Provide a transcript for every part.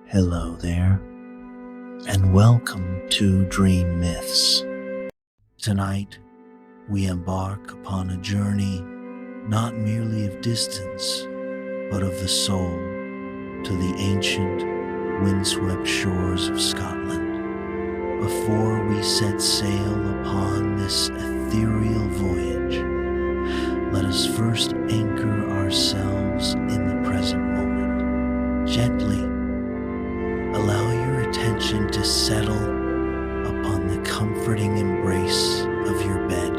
Hello there, and welcome to Dream Myths. Tonight, we embark upon a journey not merely of distance, but of the soul to the ancient, windswept shores of Scotland. Before we set sail upon this ethereal voyage, let us first anchor ourselves in the present moment. Gently allow your attention to settle upon the comforting embrace of your bed,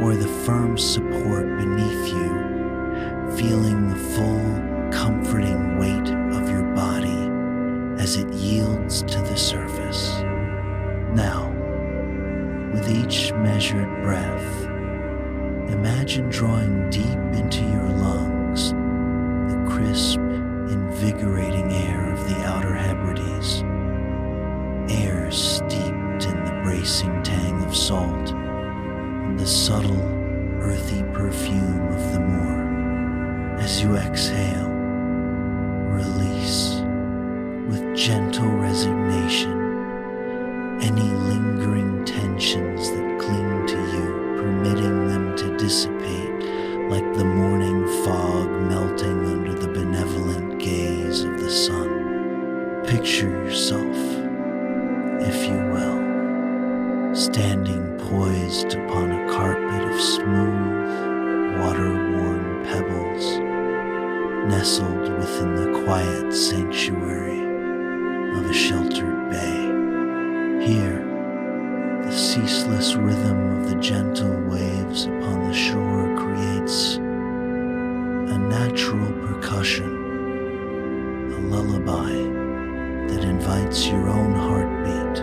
or the firm support beneath you, feeling the full, comforting weight of your body as it yields to the surface. Now, with each measured breath, imagine drawing deep into your lungs the crisp, invigorating air of the outer Hebrides, air steeped in the bracing tang of salt and the subtle, earthy perfume of the moor. As you exhale, release with gentle resignation any lingering tensions that cling to you, permitting them to dissipate like the morning fog melting under the benevolent gaze of the sun. Picture yourself, if you will, standing poised upon a carpet of smooth, water-worn pebbles, nestled within the quiet sanctuary of a sheltered bay. Here, the ceaseless rhythm of the gentle waves upon the shore creates a natural percussion, a lullaby that invites your own heartbeat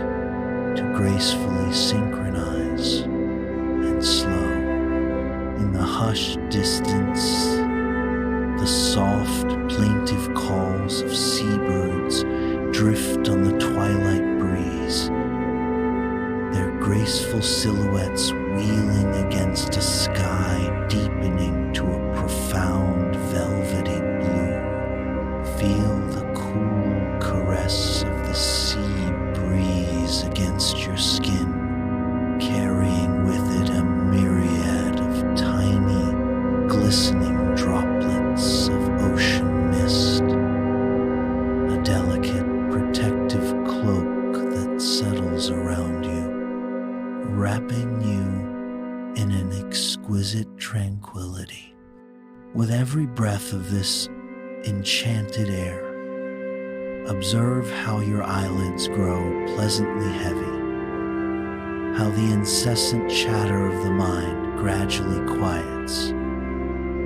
to gracefully synchronize and slow. In the hushed distance, the soft, plaintive calls of seabirds drift on the twilight breeze, their graceful silhouettes wheeling against a sky deepening to a profound velvety blue. Feel the cool caress of the sea breeze against your skin, carrying with it a myriad of tiny, glistening droplets of ocean mist, a delicate protective cloak that settles around you, wrapping you in an exquisite tranquility. With every breath of this enchanted air, observe how your eyelids grow pleasantly heavy, how the incessant chatter of the mind gradually quiets,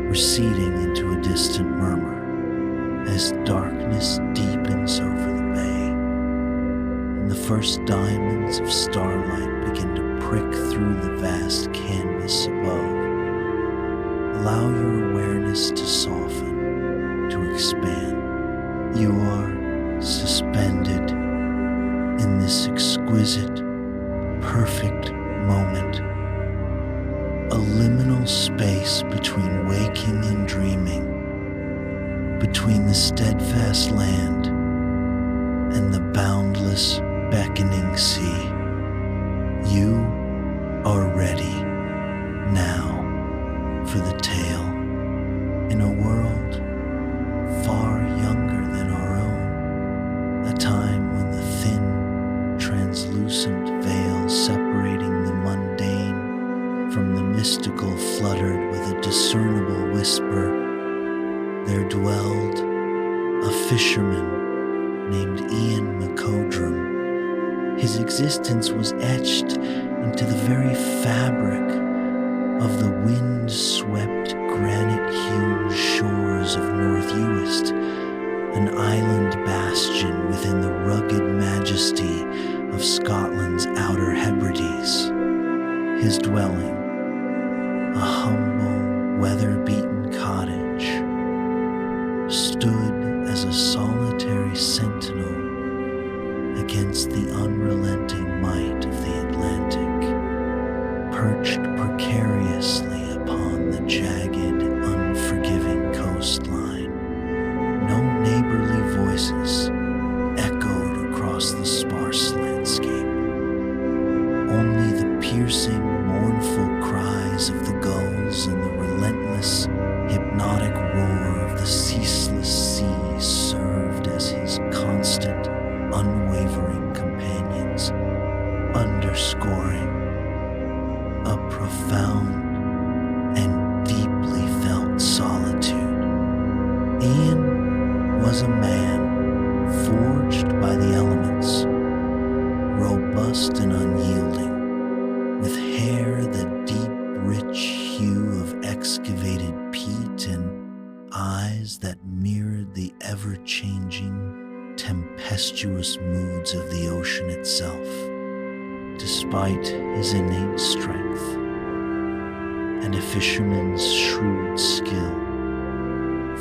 receding into a distant murmur as darkness deepens over the bay, and the first diamonds of starlight begin to prick through the vast canvas above. Allow your awareness to soften, to expand. You are suspended in this exquisite, perfect moment, a liminal space between waking and dreaming, between the steadfast land and the boundless, beckoning sea. You are ready now for the tale in a world far younger than our own, a time when the thin, translucent veil separating the mundane from the mystical fluttered with a discernible whisper. There dwelled a fisherman named Ian McCodrum. His existence was etched into the very fabric of the wind-swept, granite-hewn shores of North Uist, an island bastion within the rugged majesty of Scotland's outer Hebrides. His dwelling, a humble, weather-beaten cottage, stood as a solitary sentinel against the unrelenting might of the Atlantic, perched precariously upon the jagged, unforgiving coastline. No neighborly voices, was a man forged by the elements, robust and unyielding, with hair the deep, rich hue of excavated peat and eyes that mirrored the ever-changing, tempestuous moods of the ocean itself. Despite his innate strength and a fisherman's shrewd skill,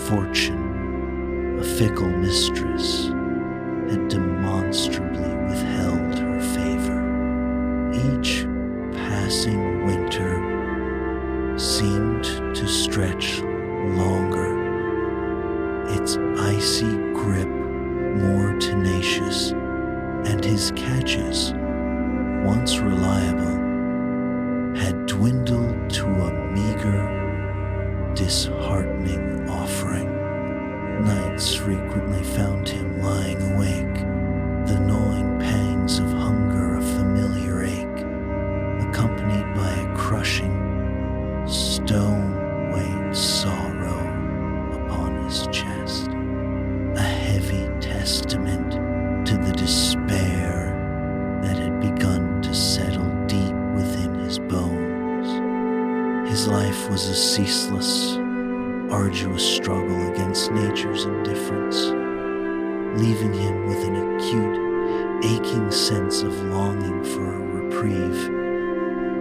fortune, a fickle mistress, had demonstrably withheld her favor. Each passing winter seemed to stretch longer, its icy grip more tenacious, and his catches, once reliable, had dwindled to a meager, disheartening offering. Nights frequently found him lying awake, the gnawing pangs of hunger a familiar ache, accompanied by a crushing, stone-weight sorrow upon his chest, a heavy testament to the despair that had begun to settle deep within his bones. His life was a ceaseless, arduous struggle against nature's indifference, leaving him with an acute, aching sense of longing for a reprieve,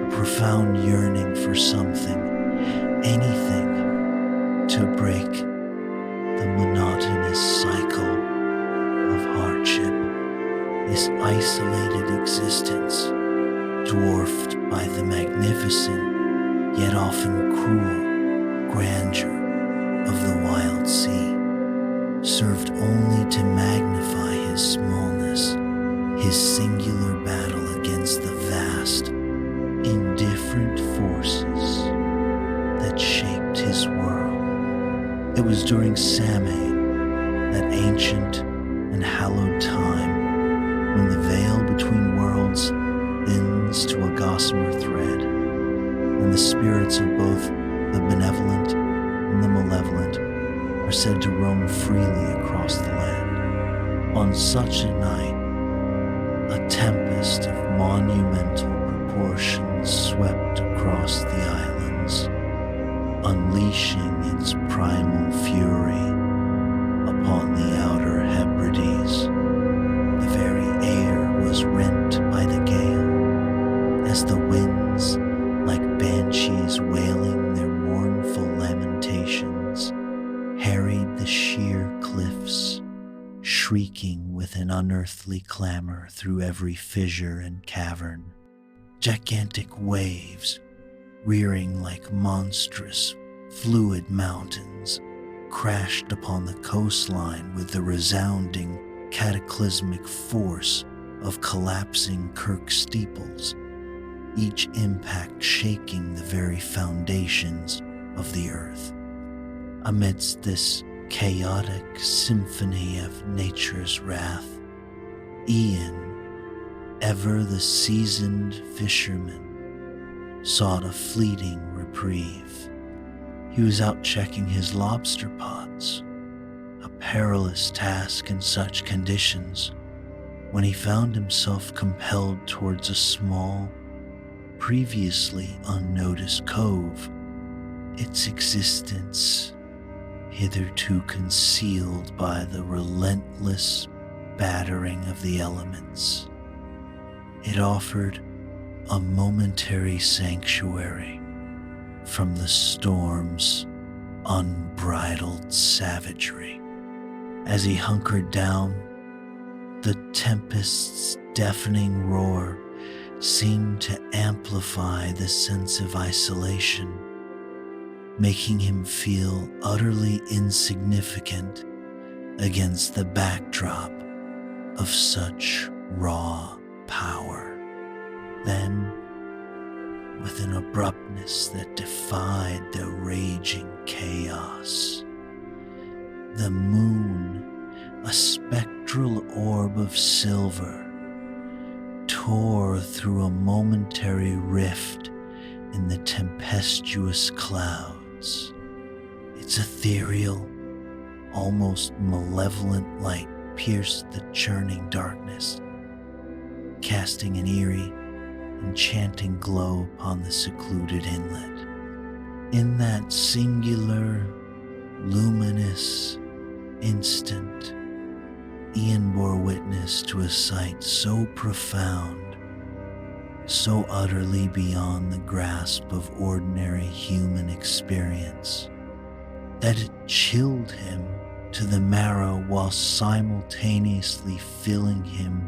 a profound yearning for something, anything, to break the monotonous cycle of hardship, this isolated existence, dwarfed by the magnificent, yet often cruel, grandeur of the wild sea, served only to magnify his smallness, his singular battle against the vast, indifferent forces that shaped his world. It was during Samhain, that ancient and hallowed time, when the veil between worlds thins to a gossamer thread, and the spirits of both the benevolent and the malevolent are said to roam freely across the land. On such a night, a tempest of monumental proportions swept across the islands, unleashing its primal fury upon the outer Hebrides. The very air was rent by the gale, as the winds, like banshees wailing their mournful lamentations, harried the sheer cliffs, shrieking with an unearthly clamor through every fissure and cavern. Gigantic waves, rearing like monstrous, fluid mountains, crashed upon the coastline with the resounding, cataclysmic force of collapsing kirk steeples, each impact shaking the very foundations of the earth. Amidst this chaotic symphony of nature's wrath, Ian, ever the seasoned fisherman, sought a fleeting reprieve. He was out checking his lobster pots, a perilous task in such conditions, when he found himself compelled towards a small, previously unnoticed cove, its existence hitherto concealed by the relentless battering of the elements. It offered a momentary sanctuary from the storm's unbridled savagery. As he hunkered down, the tempest's deafening roar seemed to amplify the sense of isolation, making him feel utterly insignificant against the backdrop of such raw power. Then, with an abruptness that defied the raging chaos, the moon, a spectral orb of silver, tore through a momentary rift in the tempestuous clouds, its ethereal, almost malevolent light pierced the churning darkness, casting an eerie, enchanting glow upon the secluded inlet. In that singular, luminous instant, Ian bore witness to a sight so profound, so utterly beyond the grasp of ordinary human experience, that it chilled him to the marrow while simultaneously filling him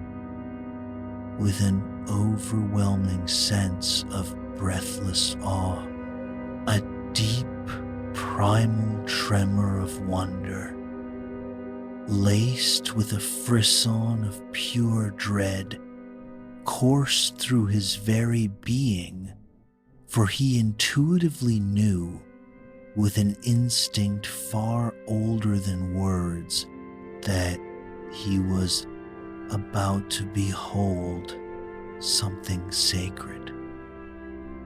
with an overwhelming sense of breathless awe, a deep, primal tremor of wonder, laced with a frisson of pure dread, coursed through his very being, for he intuitively knew, with an instinct far older than words, that he was about to behold something sacred,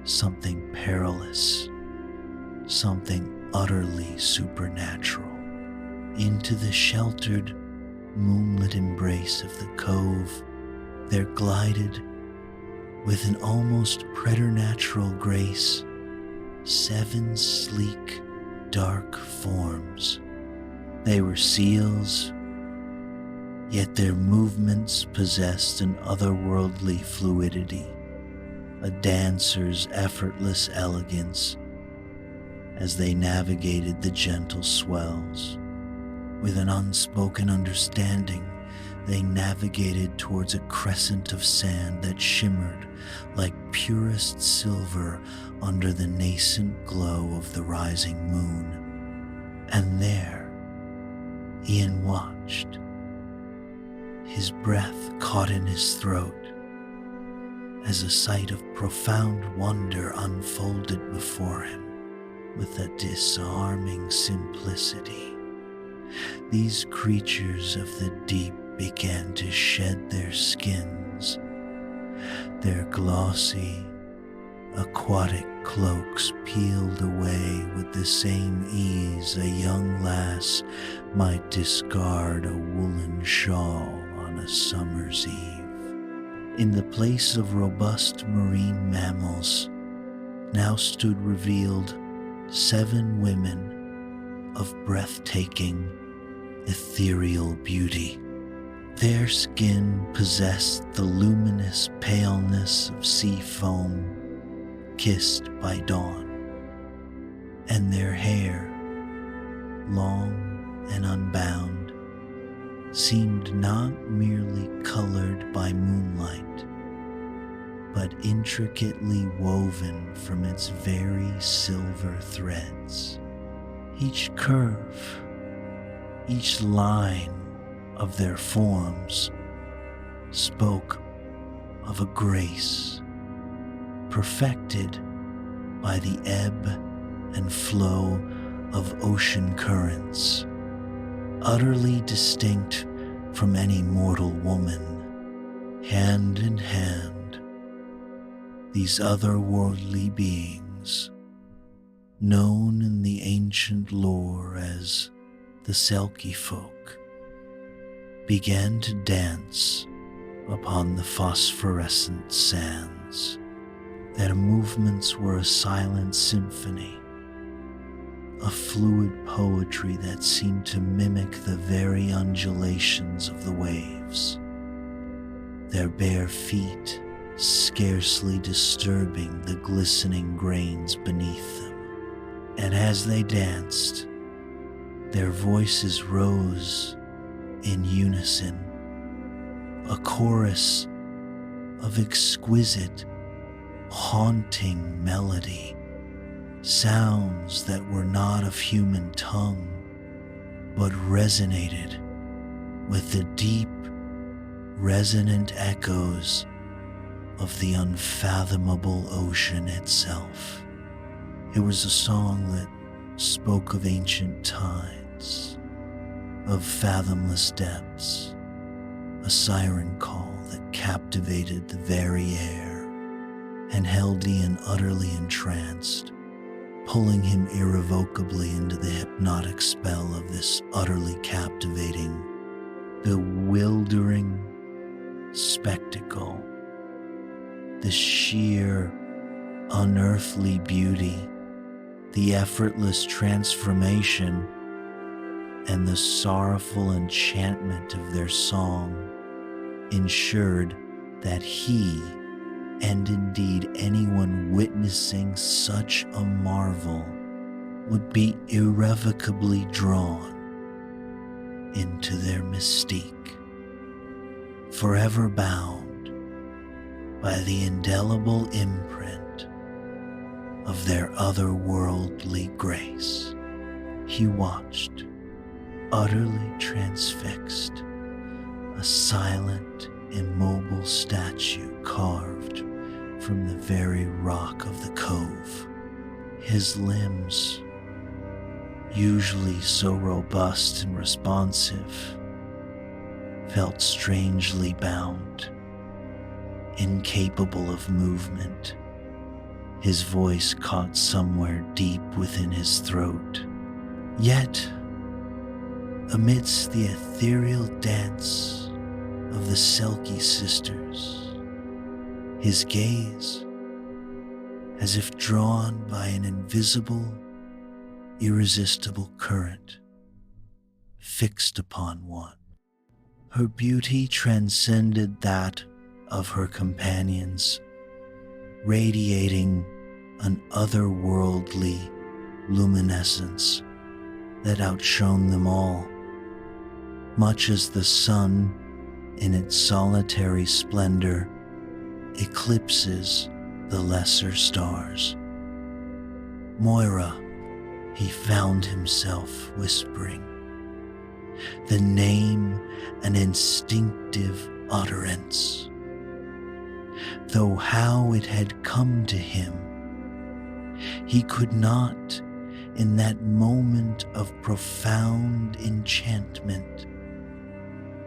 something perilous, something utterly supernatural. Into the sheltered, moonlit embrace of the cove there glided, with an almost preternatural grace, 7 sleek, dark forms. They were seals, yet their movements possessed an otherworldly fluidity, a dancer's effortless elegance as they navigated the gentle swells. With an unspoken understanding, they navigated towards a crescent of sand that shimmered like purest silver under the nascent glow of the rising moon. And there, Ian watched, his breath caught in his throat, as a sight of profound wonder unfolded before him with a disarming simplicity. These creatures of the deep began to shed their skins. Their glossy, aquatic cloaks peeled away with the same ease a young lass might discard a woolen shawl on a summer's eve. In the place of robust marine mammals now stood revealed 7 women of breathtaking, ethereal beauty. Their skin possessed the luminous paleness of sea foam kissed by dawn, and their hair, long and unbound, seemed not merely colored by moonlight, but intricately woven from its very silver threads. Each curve, each line of their forms spoke of a grace perfected by the ebb and flow of ocean currents, utterly distinct from any mortal woman. Hand in hand, these otherworldly beings, known in the ancient lore as the Selkie folk, began to dance upon the phosphorescent sands. Their movements were a silent symphony, a fluid poetry that seemed to mimic the very undulations of the waves, their bare feet scarcely disturbing the glistening grains beneath them. And as they danced, their voices rose in unison, a chorus of exquisite, haunting melody, sounds that were not of human tongue, but resonated with the deep, resonant echoes of the unfathomable ocean itself. It was a song that spoke of ancient tides, of fathomless depths, a siren call that captivated the very air and held Ian utterly entranced, pulling him irrevocably into the hypnotic spell of this utterly captivating, bewildering spectacle. The sheer, unearthly beauty, the effortless transformation, and the sorrowful enchantment of their song ensured that he, and indeed anyone witnessing such a marvel, would be irrevocably drawn into their mystique, forever bound by the indelible imprint of their otherworldly grace. He watched, utterly transfixed, a silent, immobile statue carved from the very rock of the cove. His limbs, usually so robust and responsive, felt strangely bound, incapable of movement. His voice caught somewhere deep within his throat. Yet, amidst the ethereal dance of the Selkie sisters, his gaze, as if drawn by an invisible, irresistible current, fixed upon one. Her beauty transcended that of her companions, radiating an otherworldly luminescence that outshone them all, much as the sun in its solitary splendor eclipses the lesser stars. Moira, he found himself whispering, the name an instinctive utterance, though how it had come to him, he could not, in that moment of profound enchantment,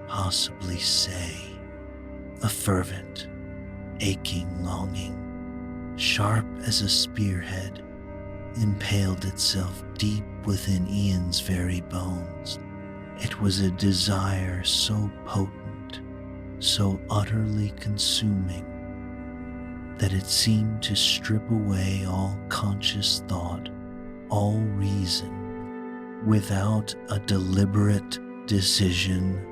possibly say. A fervent, aching longing, sharp as a spearhead, impaled itself deep within Ian's very bones. It was a desire so potent, so utterly consuming, that it seemed to strip away all conscious thought, all reason, without a deliberate decision,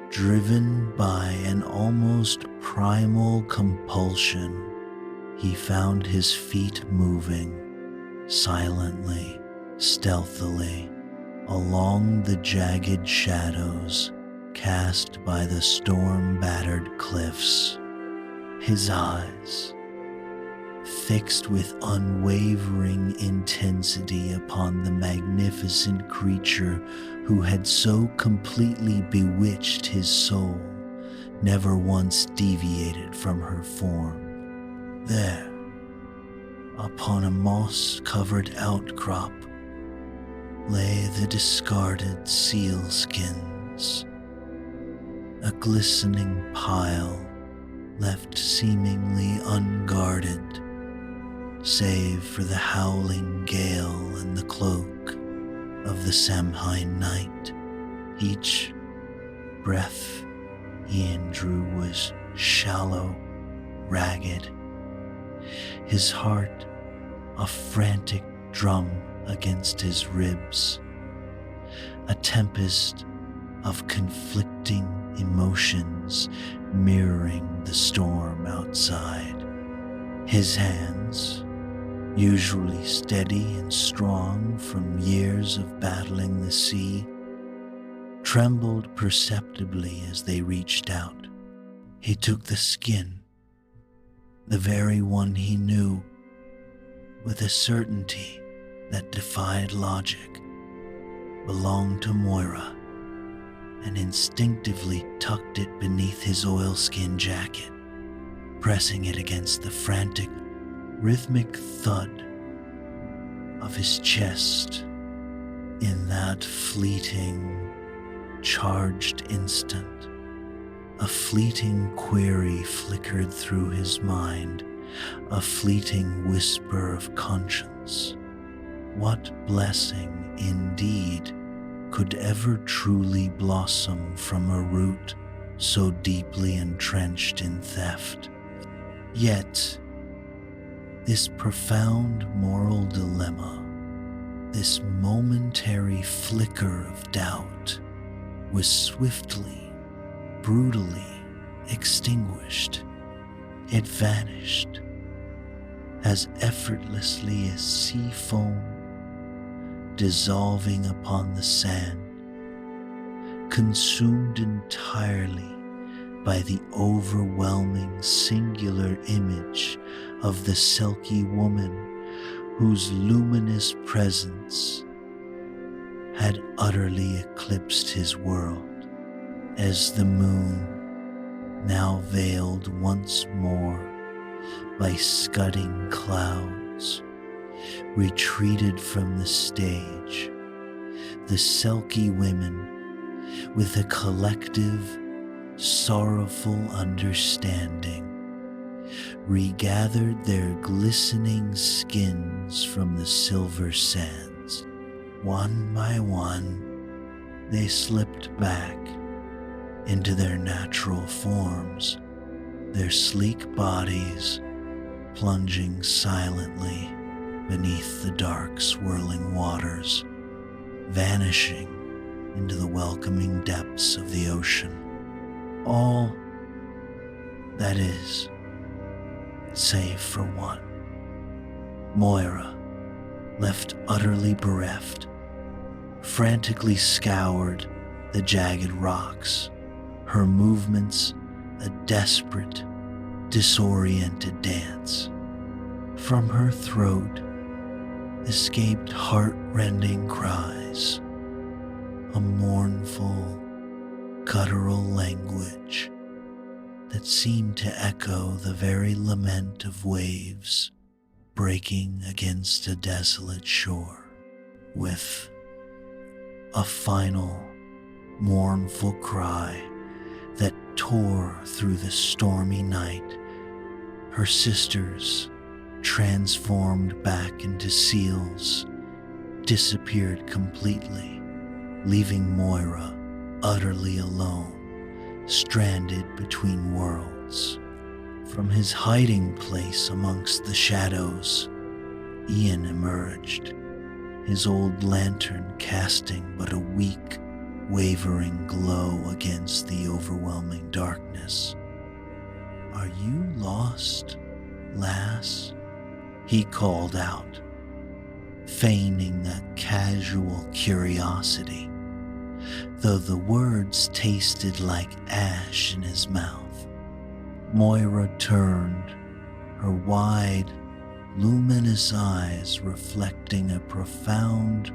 driven by an almost primal compulsion. He found his feet moving, silently, stealthily, along the jagged shadows cast by the storm-battered cliffs. His eyes, fixed with unwavering intensity upon the magnificent creature who had so completely bewitched his soul, never once deviated from her form. There, upon a moss-covered outcrop, lay the discarded seal skins, a glistening pile left seemingly unguarded, save for the howling gale and the cloak of the Samhain night. Each breath Ian drew was shallow, ragged, his heart a frantic drum against his ribs, a tempest of conflicting emotions mirroring the storm outside. His hands, usually steady and strong from years of battling the sea, trembled perceptibly as they reached out. He took the skin, the very one he knew, with a certainty that defied logic, belonged to Moira, and instinctively tucked it beneath his oilskin jacket, pressing it against the frantic, rhythmic thud of his chest. In that fleeting, charged instant, a fleeting query flickered through his mind, a fleeting whisper of conscience. What blessing indeed could ever truly blossom from a root so deeply entrenched in theft? Yet, this profound moral dilemma, this momentary flicker of doubt, was swiftly, brutally extinguished. It vanished as effortlessly as sea foam dissolving upon the sand, consumed entirely by the overwhelming singular image of the Selkie woman whose luminous presence had utterly eclipsed his world, as the moon, now veiled once more by scudding clouds, retreated from the stage. The Selkie women, with a collective, sorrowful understanding, regathered their glistening skins from the silver sands. One by one, they slipped back into their natural forms, their sleek bodies plunging silently beneath the dark swirling waters, vanishing into the welcoming depths of the ocean. All, that is, save for one. Moira, left utterly bereft, frantically scoured the jagged rocks, her movements a desperate, disoriented dance. From her throat escaped heart-rending cries, a mournful, guttural language that seemed to echo the very lament of waves breaking against a desolate shore. With a final, mournful cry that tore through the stormy night, her sisters, transformed back into seals, disappeared completely, leaving Moira utterly alone, stranded between worlds. From his hiding place amongst the shadows, Yearn emerged, his old lantern casting but a weak, wavering glow against the overwhelming darkness. "Are you lost, lass?" he called out, feigning a casual curiosity, though the words tasted like ash in his mouth. Moira turned, her wide, luminous eyes reflecting a profound,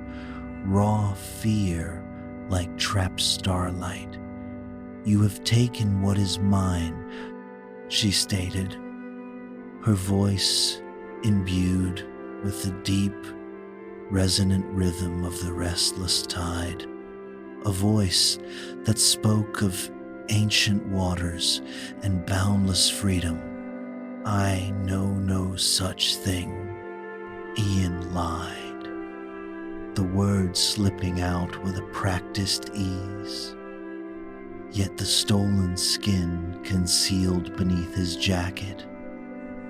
raw fear like trapped starlight. "You have taken what is mine," she stated, her voice imbued with the deep, resonant rhythm of the restless tide, a voice that spoke of ancient waters and boundless freedom. "I know no such thing," Yearn lied, the words slipping out with a practiced ease. Yet the stolen skin concealed beneath his jacket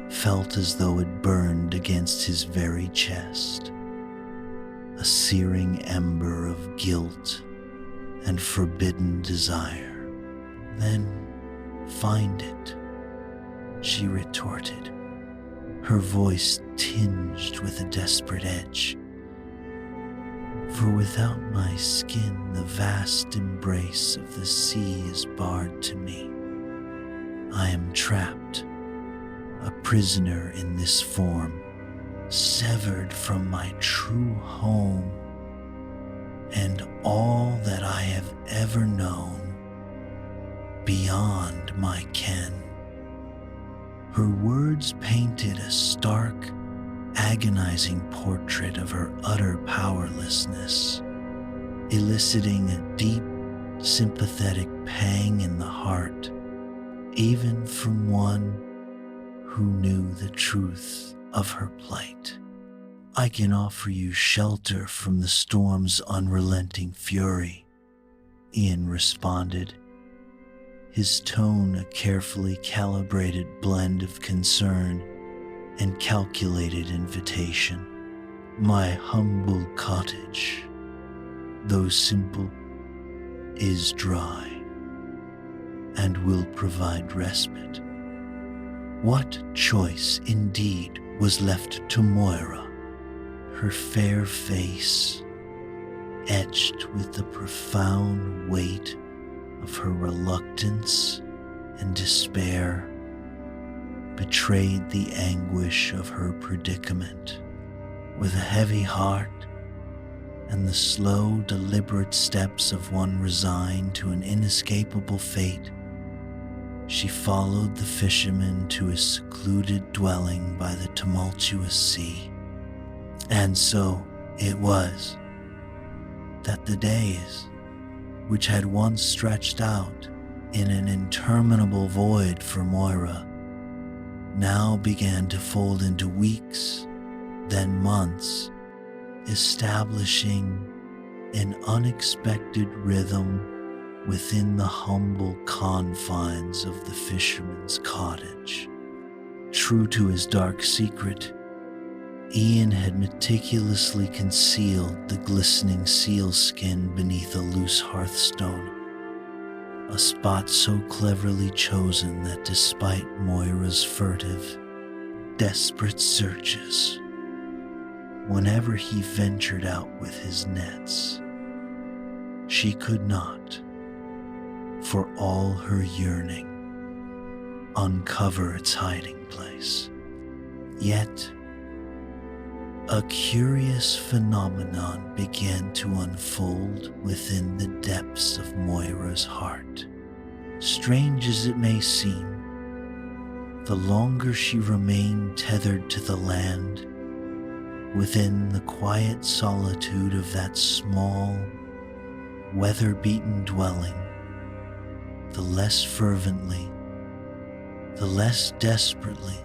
felt as though it burned against his very chest, a searing ember of guilt and forbidden desire. "Then find it," she retorted, her voice tinged with a desperate edge. "For without my skin, the vast embrace of the sea is barred to me. I am trapped, a prisoner in this form, severed from my true home and all that I have ever known, beyond my ken." Her words painted a stark, agonizing portrait of her utter powerlessness, eliciting a deep, sympathetic pang in the heart, even from one who knew the truth of her plight. I can offer you shelter from the storm's unrelenting fury, Ian responded, his tone a carefully calibrated blend of concern and calculated invitation. My humble cottage, though simple, is dry and will provide respite. What choice indeed was left to Moira, her fair face etched with the profound weight of her reluctance and despair, betrayed the anguish of her predicament. With a heavy heart and the slow, deliberate steps of one resigned to an inescapable fate, she followed the fisherman to his secluded dwelling by the tumultuous sea. And so it was that the days, which had once stretched out in an interminable void for Moira, now began to fold into weeks, then months, establishing an unexpected rhythm within the humble confines of the fisherman's cottage. True to his dark secret, Ian had meticulously concealed the glistening sealskin beneath a loose hearthstone, a spot so cleverly chosen that despite Moira's furtive, desperate searches, whenever he ventured out with his nets, she could not, for all her yearning, uncover its hiding place. Yet, a curious phenomenon began to unfold within the depths of Moira's heart. Strange as it may seem, the longer she remained tethered to the land, within the quiet solitude of that small, weather-beaten dwelling, the less fervently, the less desperately,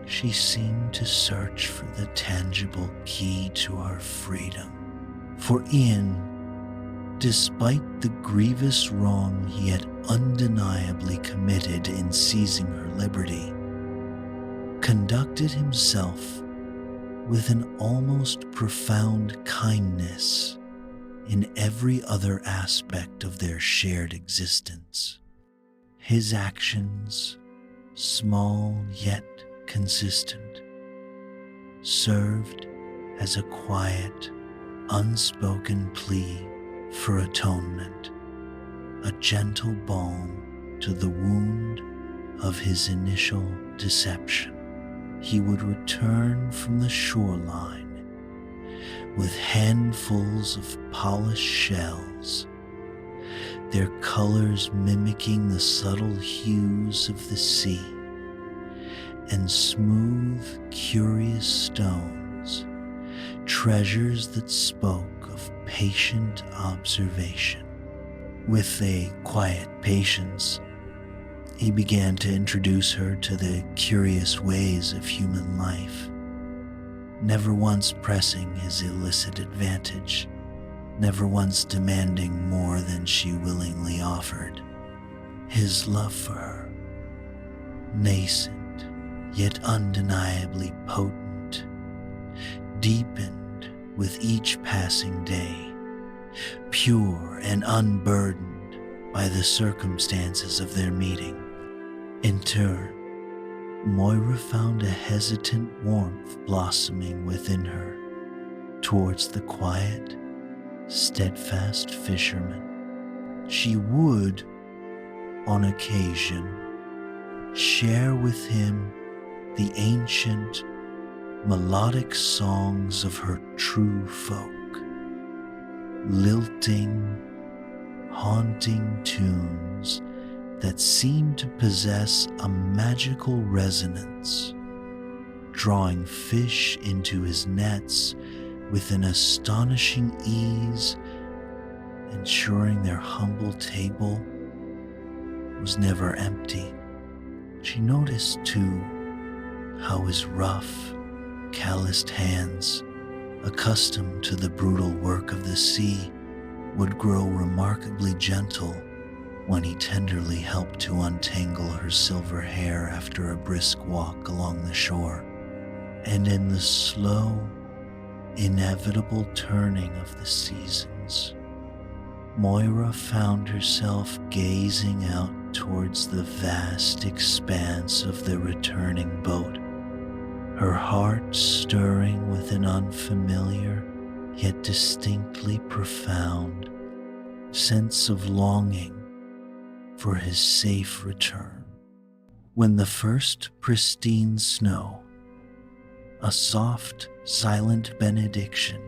she seemed to search for the tangible key to her freedom. For Ian, despite the grievous wrong he had undeniably committed in seizing her liberty, conducted himself with an almost profound kindness in every other aspect of their shared existence. His actions, small yet consistent, served as a quiet, unspoken plea for atonement, a gentle balm to the wound of his initial deception. He would return from the shoreline with handfuls of polished shells, their colors mimicking the subtle hues of the sea, and smooth, curious stones, treasures that spoke of patient observation. With a quiet patience, he began to introduce her to the curious ways of human life, never once pressing his illicit advantage, never once demanding more than she willingly offered. His love for her, nascent yet undeniably potent, deepened with each passing day, pure and unburdened by the circumstances of their meeting. In turn, Moira found a hesitant warmth blossoming within her towards the quiet, steadfast fisherman. She would, on occasion, share with him the ancient, melodic songs of her true folk, lilting, haunting tunes that seemed to possess a magical resonance, drawing fish into his nets with an astonishing ease, ensuring their humble table was never empty. She noticed, too, how his rough, calloused hands, accustomed to the brutal work of the sea, would grow remarkably gentle when he tenderly helped to untangle her silver hair after a brisk walk along the shore. And in the slow, inevitable turning of the seasons, Moira found herself gazing out towards the vast expanse of the returning boat, her heart stirring with an unfamiliar yet distinctly profound sense of longing for his safe return. When the first pristine snow, a soft, silent benediction,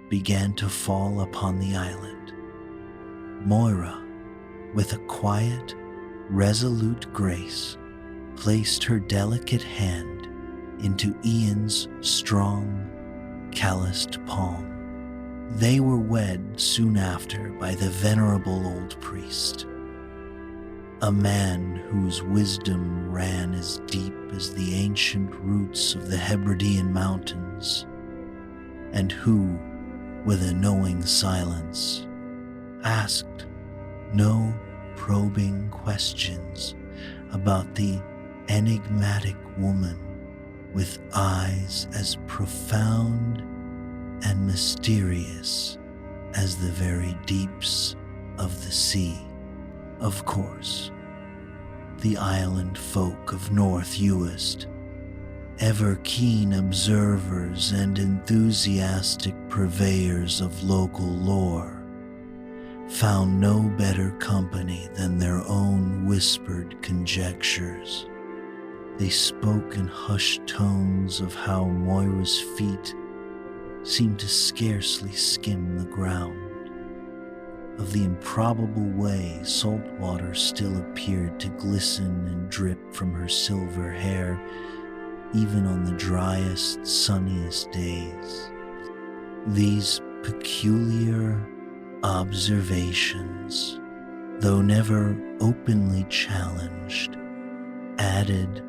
began to fall upon the island, Moira, with a quiet, resolute grace, placed her delicate hand into Ian's strong, calloused palm. They were wed soon after by the venerable old priest, a man whose wisdom ran as deep as the ancient roots of the Hebridean mountains, and who, with a knowing silence, asked no probing questions about the enigmatic woman with eyes as profound and mysterious as the very deeps of the sea. Of course, the island folk of North Uist, ever keen observers and enthusiastic purveyors of local lore, found no better company than their own whispered conjectures. They spoke in hushed tones of how Moira's feet seemed to scarcely skim the ground, of the improbable way salt water still appeared to glisten and drip from her silver hair even on the driest, sunniest days. These peculiar observations, though never openly challenged, added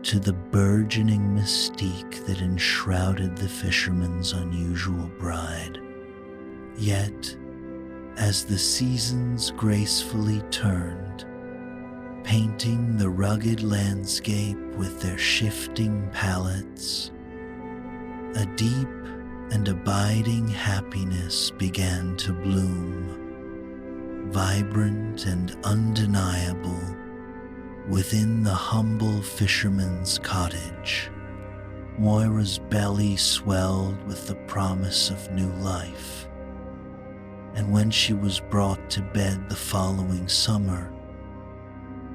to the burgeoning mystique that enshrouded the fisherman's unusual bride. Yet, as the seasons gracefully turned, painting the rugged landscape with their shifting palettes, a deep and abiding happiness began to bloom, vibrant and undeniable, within the humble fisherman's cottage. Moira's belly swelled with the promise of new life, and when she was brought to bed the following summer,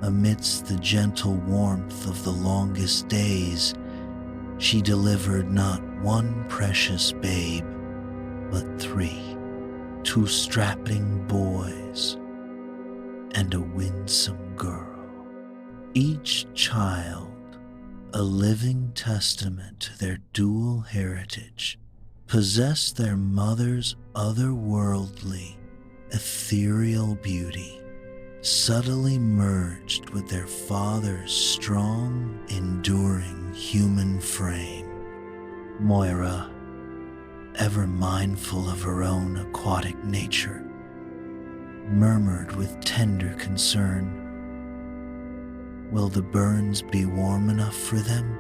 amidst the gentle warmth of the longest days, she delivered not one precious babe, but 3, 2 strapping boys, and a winsome girl. Each child a living testament to their dual heritage, possessed their mother's otherworldly, ethereal beauty, subtly merged with their father's strong, enduring human frame. Moira, ever mindful of her own aquatic nature, murmured with tender concern, "Will the burns be warm enough for them?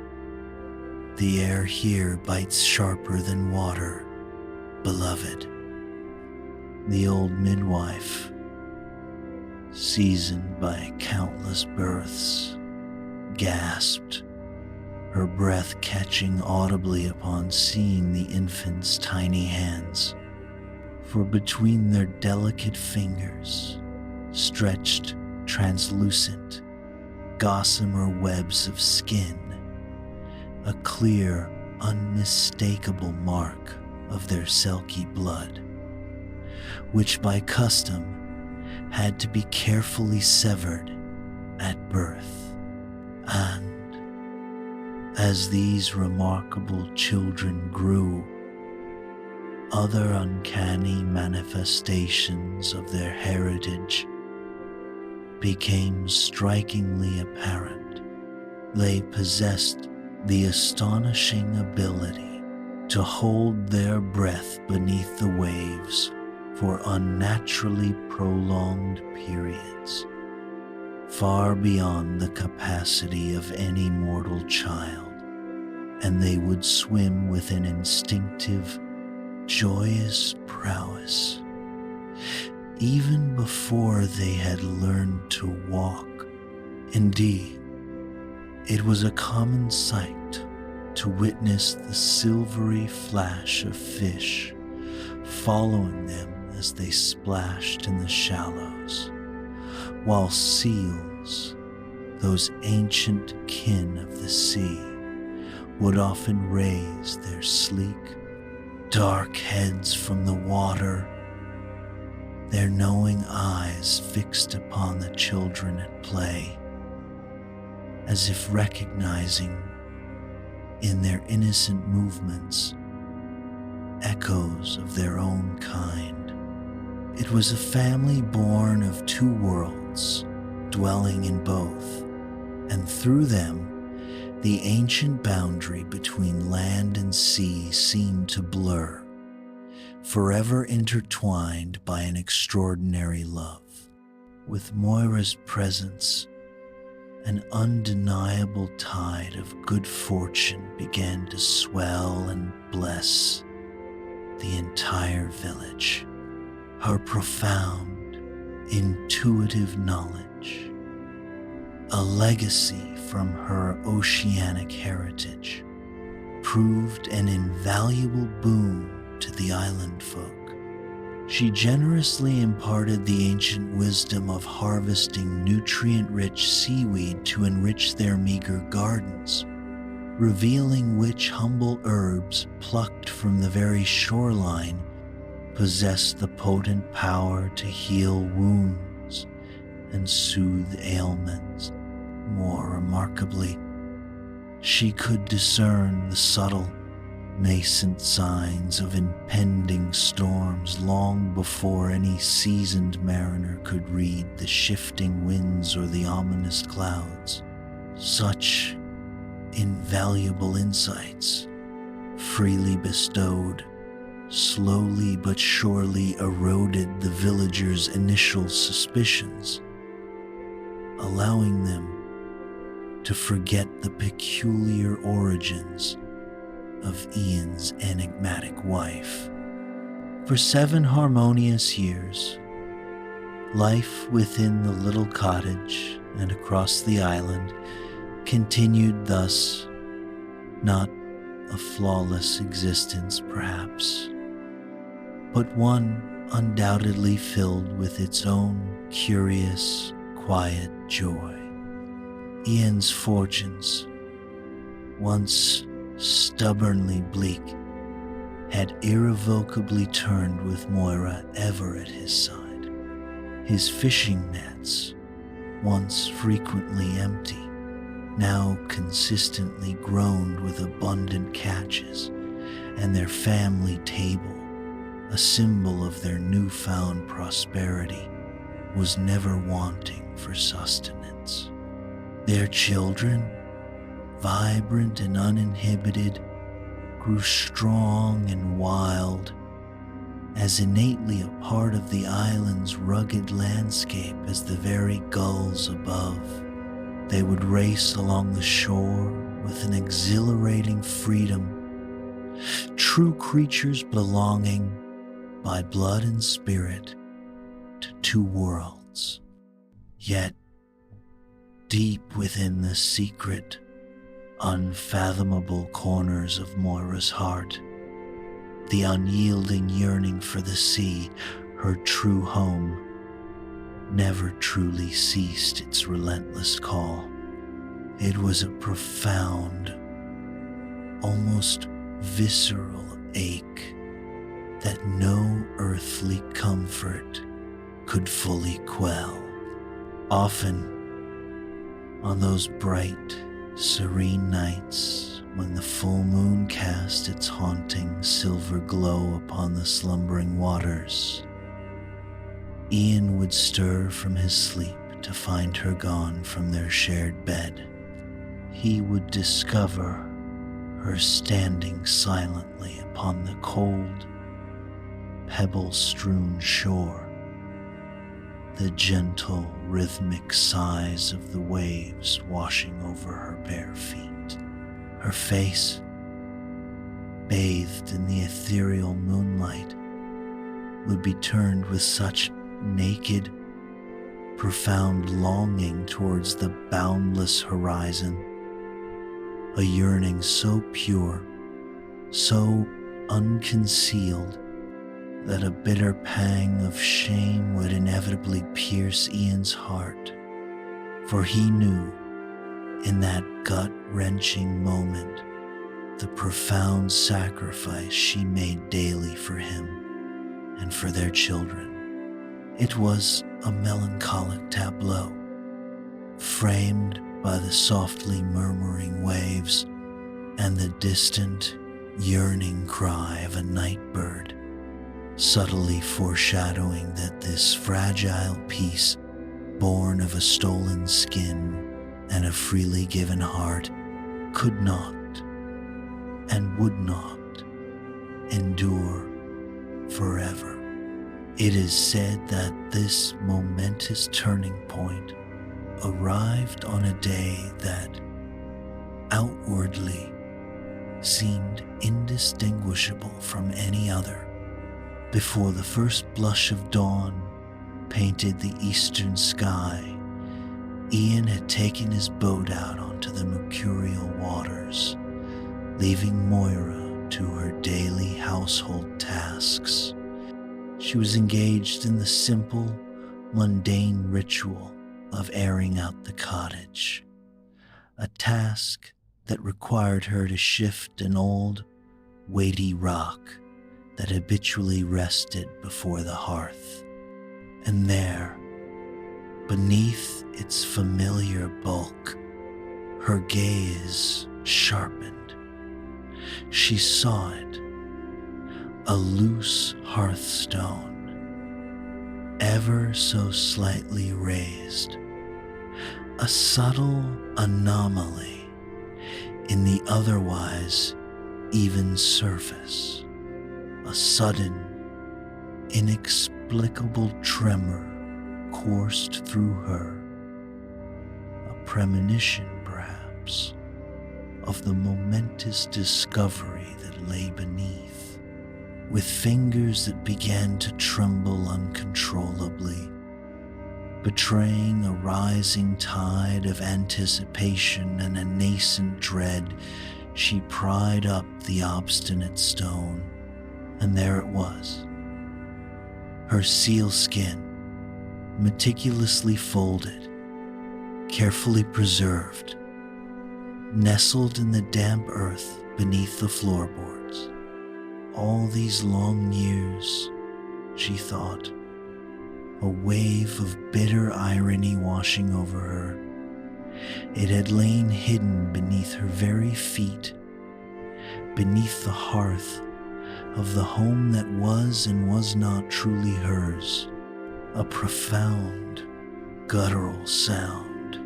The air here bites sharper than water, beloved." The old midwife, seasoned by countless births, gasped, her breath catching audibly upon seeing the infant's tiny hands, for between their delicate fingers stretched translucent, gossamer webs of skin, a clear, unmistakable mark of their Selkie blood, which by custom had to be carefully severed at birth. And as these remarkable children grew, other uncanny manifestations of their heritage became strikingly apparent. They possessed the astonishing ability to hold their breath beneath the waves for unnaturally prolonged periods, far beyond the capacity of any mortal child, and they would swim with an instinctive, joyous prowess, even before they had learned to walk. Indeed, it was a common sight to witness the silvery flash of fish following them as they splashed in the shallows, while seals, those ancient kin of the sea, would often raise their sleek, dark heads from the water, their knowing eyes fixed upon the children at play, as if recognizing in their innocent movements echoes of their own kind. It was a family born of two worlds, dwelling in both, and through them the ancient boundary between land and sea seemed to blur, forever intertwined by an extraordinary love. With Moira's presence, an undeniable tide of good fortune began to swell and bless the entire village. Her profound, intuitive knowledge, a legacy from her oceanic heritage, proved an invaluable boon to the island folk. She generously imparted the ancient wisdom of harvesting nutrient-rich seaweed to enrich their meager gardens, revealing which humble herbs plucked from the very shoreline possessed the potent power to heal wounds and soothe ailments. More remarkably, she could discern the subtle, nascent signs of impending storms long before any seasoned mariner could read the shifting winds or the ominous clouds. Such invaluable insights, freely bestowed, slowly but surely eroded the villagers' initial suspicions, allowing them to forget the peculiar origins of Ian's enigmatic wife. For 7 harmonious years, life within the little cottage and across the island continued thus, not a flawless existence perhaps, but one undoubtedly filled with its own curious, quiet joy. Ian's fortunes, once stubbornly bleak, had irrevocably turned with Moira ever at his side. His fishing nets, once frequently empty, now consistently groaned with abundant catches, and their family table, a symbol of their newfound prosperity, was never wanting for sustenance. Their children, vibrant and uninhibited, grew strong and wild, as innately a part of the island's rugged landscape as the very gulls above. They would race along the shore with an exhilarating freedom, true creatures belonging, by blood and spirit, to 2 worlds. Yet, deep within the secret, unfathomable corners of Moira's heart, the unyielding yearning for the sea, her true home, never truly ceased its relentless call. It was a profound, almost visceral ache that no earthly comfort could fully quell. Often, on those bright, serene nights when the full moon cast its haunting silver glow upon the slumbering waters, Ian would stir from his sleep to find her gone from their shared bed. He would discover her standing silently upon the cold, pebble-strewn shore, the gentle, rhythmic sighs of the waves washing over her bare feet. Her face, bathed in the ethereal moonlight, would be turned with such naked, profound longing towards the boundless horizon, a yearning so pure, so unconcealed, that a bitter pang of shame would inevitably pierce Ian's heart, for he knew in that gut-wrenching moment the profound sacrifice she made daily for him and for their children. It was a melancholic tableau, framed by the softly murmuring waves and the distant, yearning cry of a night bird, subtly foreshadowing that this fragile piece, born of a stolen skin and a freely given heart, could not and would not endure forever. It is said that this momentous turning point arrived on a day that outwardly seemed indistinguishable from any other. Before the first blush of dawn painted the eastern sky, Ian had taken his boat out onto the mercurial waters, leaving Moira to her daily household tasks. She was engaged in the simple, mundane ritual of airing out the cottage, a task that required her to shift an old, weighty rock that habitually rested before the hearth. And there, beneath its familiar bulk, her gaze sharpened. She saw it, a loose hearthstone, ever so slightly raised, a subtle anomaly in the otherwise even surface. A sudden, inexplicable tremor coursed through her, a premonition, perhaps, of the momentous discovery that lay beneath. With fingers that began to tremble uncontrollably, betraying a rising tide of anticipation and a nascent dread, she pried up the obstinate stone. And there it was, her sealskin, meticulously folded, carefully preserved, nestled in the damp earth beneath the floorboards. All these long years, she thought, a wave of bitter irony washing over her, it had lain hidden beneath her very feet, beneath the hearth of the home that was and was not truly hers, a profound, guttural sound,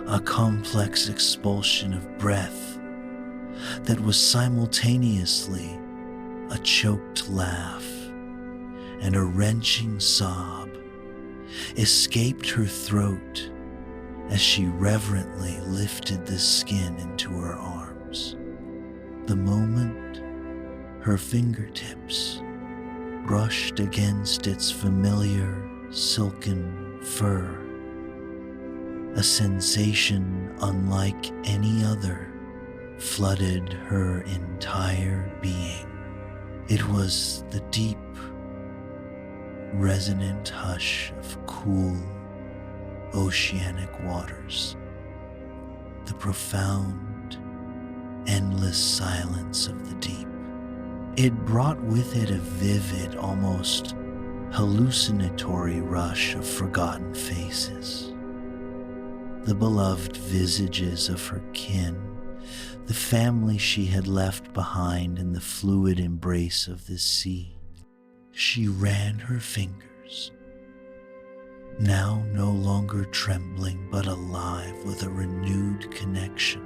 a complex expulsion of breath that was simultaneously a choked laugh and a wrenching sob, escaped her throat as she reverently lifted the skin into her arms. The moment her fingertips brushed against its familiar silken fur, a sensation unlike any other flooded her entire being. It was the deep, resonant hush of cool, oceanic waters, the profound, endless silence of the deep. It brought with it a vivid, almost hallucinatory rush of forgotten faces, the beloved visages of her kin, the family she had left behind in the fluid embrace of the sea. She ran her fingers, now no longer trembling but alive with a renewed connection,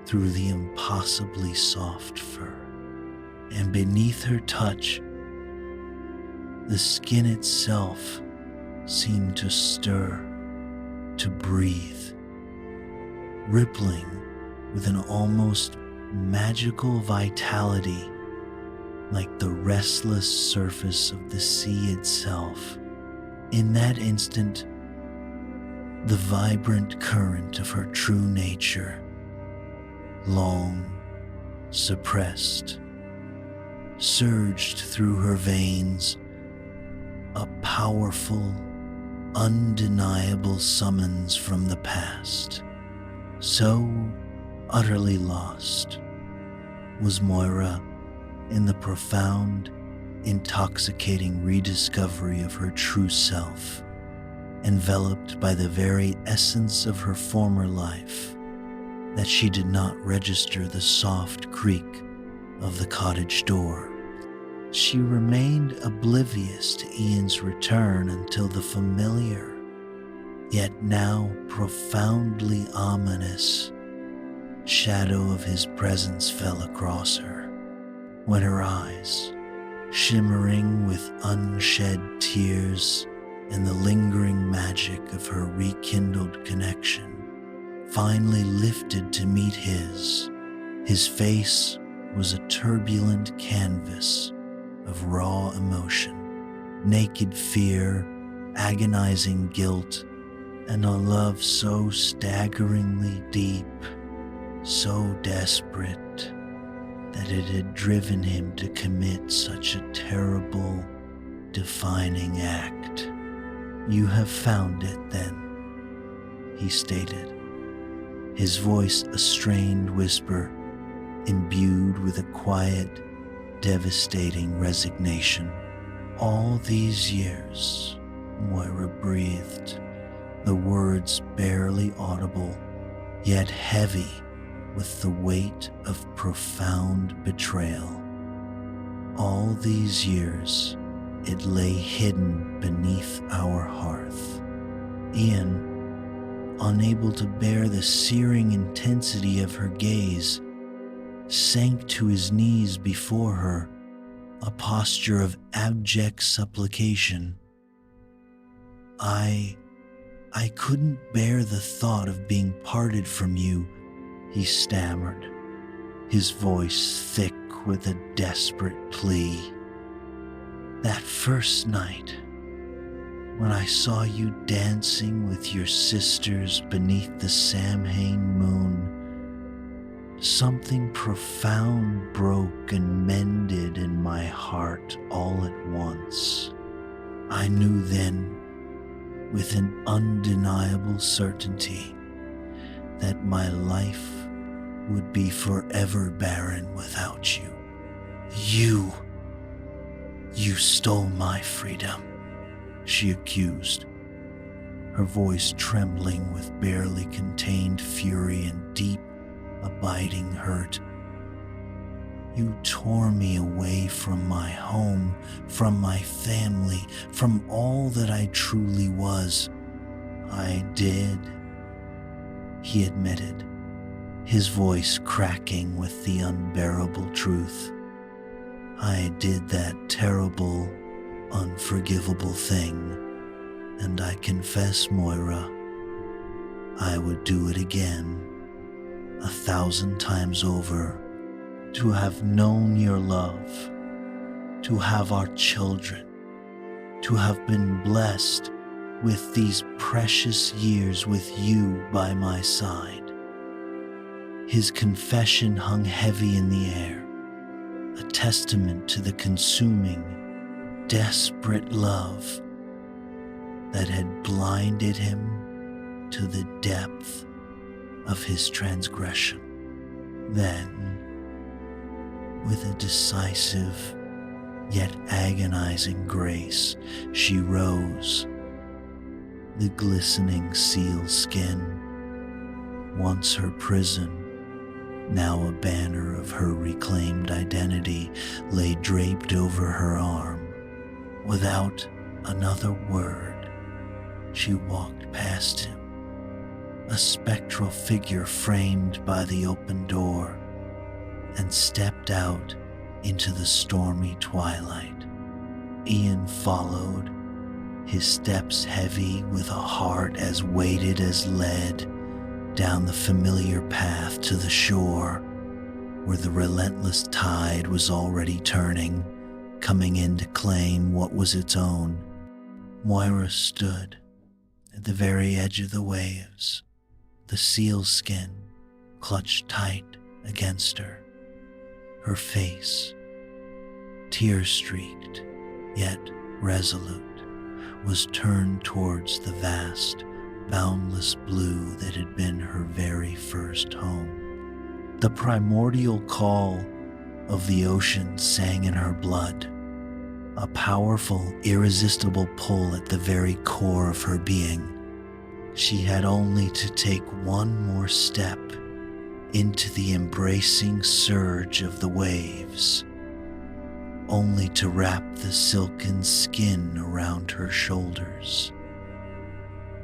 through the impossibly soft fur, and beneath her touch, the skin itself seemed to stir, to breathe, rippling with an almost magical vitality, like the restless surface of the sea itself. In that instant, the vibrant current of her true nature, long suppressed, surged through her veins, a powerful, undeniable summons from the past. So utterly lost was Moira in the profound, intoxicating rediscovery of her true self, enveloped by the very essence of her former life, that she did not register the soft creak of the cottage door. She remained oblivious to Ian's return until the familiar, yet now profoundly ominous, shadow of his presence fell across her, when her eyes, shimmering with unshed tears and the lingering magic of her rekindled connection, finally lifted to meet his. His face was a turbulent canvas of raw emotion, naked fear, agonizing guilt, and a love so staggeringly deep, so desperate, that it had driven him to commit such a terrible, defining act. "You have found it, then," he stated, his voice a strained whisper, imbued with a quiet, devastating resignation. "All these years," Moira breathed, the words barely audible, yet heavy with the weight of profound betrayal. "All these years, it lay hidden beneath our hearth." Ian, unable to bear the searing intensity of her gaze, sank to his knees before her, a posture of abject supplication. I couldn't bear the thought of being parted from you," he stammered, his voice thick with a desperate plea. "That first night, when I saw you dancing with your sisters beneath the Samhain moon, something profound broke and mended in my heart all at once. I knew then, with an undeniable certainty, that my life would be forever barren without you. You stole my freedom," she accused, her voice trembling with barely contained fury and deep, abiding hurt. "You tore me away from my home, from my family, from all that I truly was." "I did," he admitted, his voice cracking with the unbearable truth. "I did that terrible, unforgivable thing, and I confess, Moira, I would do it again, 1,000 times over, to have known your love, to have our children, to have been blessed with these precious years with you by my side." His confession hung heavy in the air, a testament to the consuming, desperate love that had blinded him to the depth of his transgression. Then, with a decisive yet agonizing grace, she rose, the glistening seal skin, once her prison, now a banner of her reclaimed identity, lay draped over her arm. Without another word, she walked past him, a a spectral figure framed by the open door, and stepped out into the stormy twilight. Ian followed, his steps heavy with a heart as weighted as lead, down the familiar path to the shore, where the relentless tide was already turning, coming in to claim what was its own. Moira stood at the very edge of the waves, the seal skin clutched tight against her. Her face, tear-streaked yet resolute, was turned towards the vast, boundless blue that had been her very first home. The primordial call of the ocean sang in her blood, a powerful, irresistible pull at the very core of her being. She had only to take one more step into the embracing surge of the waves, only to wrap the silken skin around her shoulders,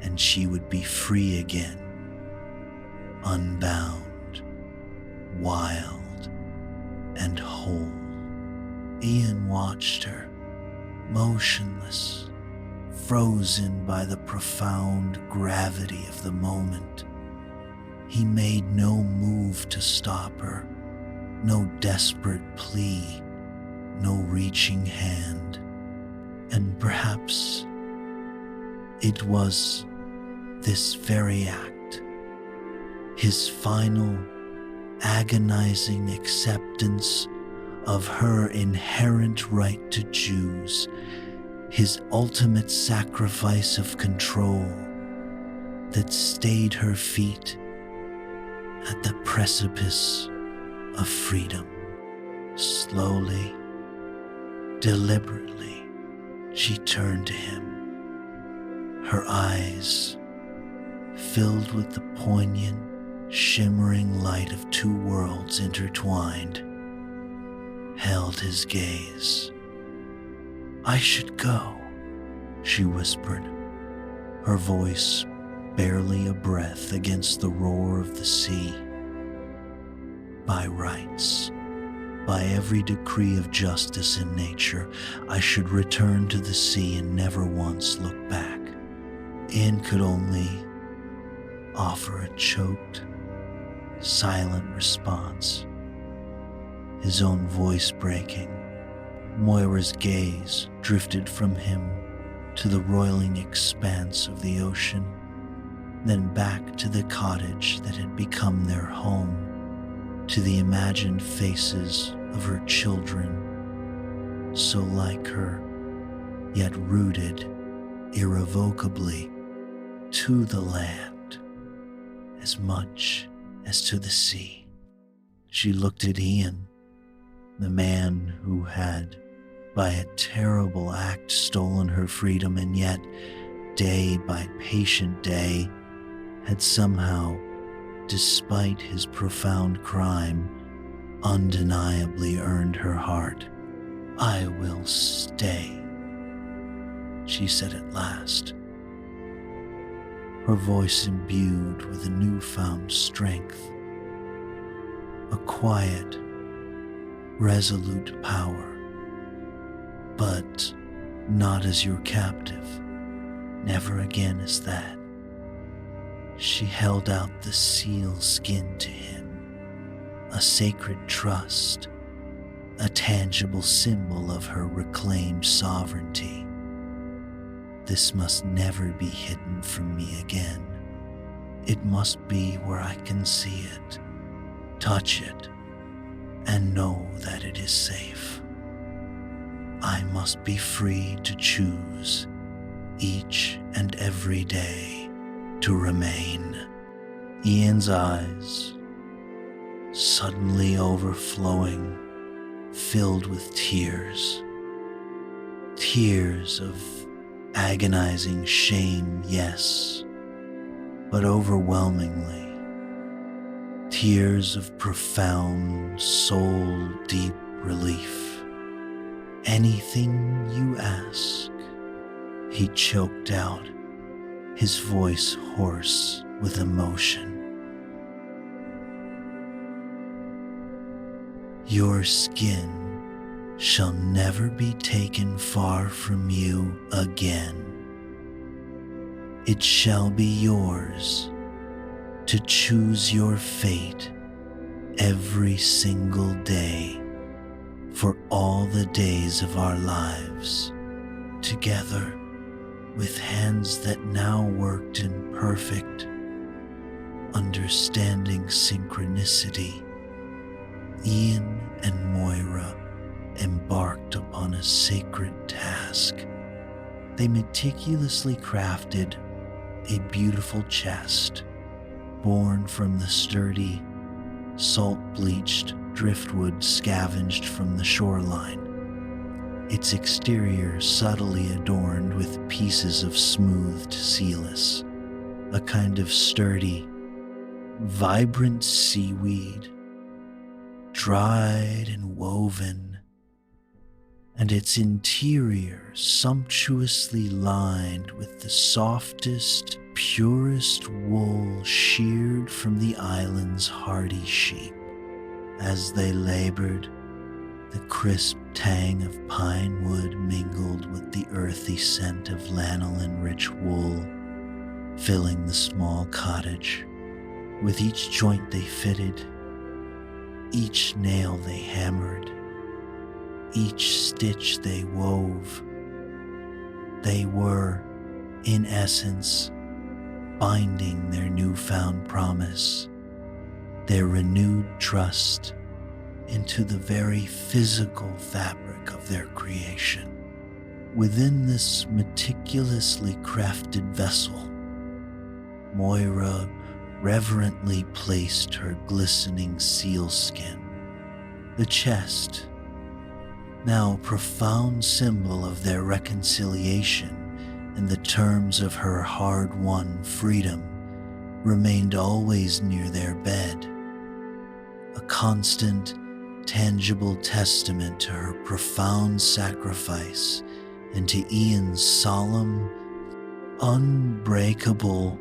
and she would be free again, unbound, wild, and whole. Ian watched her, motionless, frozen by the profound gravity of the moment. He made no move to stop her, no desperate plea, no reaching hand. And perhaps it was this very act, his final, agonizing acceptance of her inherent right to choose, his ultimate sacrifice of control, that stayed her feet at the precipice of freedom. Slowly, deliberately, she turned to him, her eyes filled with the poignant, shimmering light of two worlds intertwined, held his gaze. "I should go," she whispered, her voice barely a breath against the roar of the sea. "By rights, by every decree of justice in nature, I should return to the sea and never once look back." Ian could only offer a choked, silent response, his own voice breaking. Moira's gaze drifted from him to the roiling expanse of the ocean, then back to the cottage that had become their home, to the imagined faces of her children, so like her, yet rooted irrevocably to the land as much as to the sea. She looked at Ian, the man who had, by a terrible act, stolen her freedom, and yet, day by patient day, had somehow, despite his profound crime, undeniably earned her heart. "I will stay," she said at last, her voice imbued with a newfound strength, a quiet, resolute power. "But not as your captive, never again as that." She held out the seal skin to him, a sacred trust, a tangible symbol of her reclaimed sovereignty. "This must never be hidden from me again. It must be where I can see it, touch it, and know that it is safe. I must be free to choose each and every day to remain." Ian's eyes, suddenly overflowing, filled with tears. Tears of agonizing shame, yes, but overwhelmingly, tears of profound, soul-deep relief. "Anything you ask," he choked out, his voice hoarse with emotion. Your skin shall never be taken far from you again. It shall be yours to choose your fate every single day for all the days of our lives, together with hands that now worked in perfect, understanding synchronicity. Ian and Moira embarked upon a sacred task. They meticulously crafted a beautiful chest born from the sturdy, salt-bleached driftwood scavenged from the shoreline, its exterior subtly adorned with pieces of smoothed sealis, a kind of sturdy, vibrant seaweed, dried and woven, and its interior sumptuously lined with the softest, purest wool sheared from the island's hardy sheep. As they labored, the crisp tang of pine wood mingled with the earthy scent of lanolin-rich wool, filling the small cottage. With each joint they fitted, each nail they hammered, each stitch they wove, they were, in essence, binding their newfound promise, their renewed trust into the very physical fabric of their creation. Within this meticulously crafted vessel, Moira reverently placed her glistening sealskin. The chest, now a profound symbol of their reconciliation and the terms of her hard-won freedom, remained always near their bed, a constant, tangible testament to her profound sacrifice and to Ian's solemn, unbreakable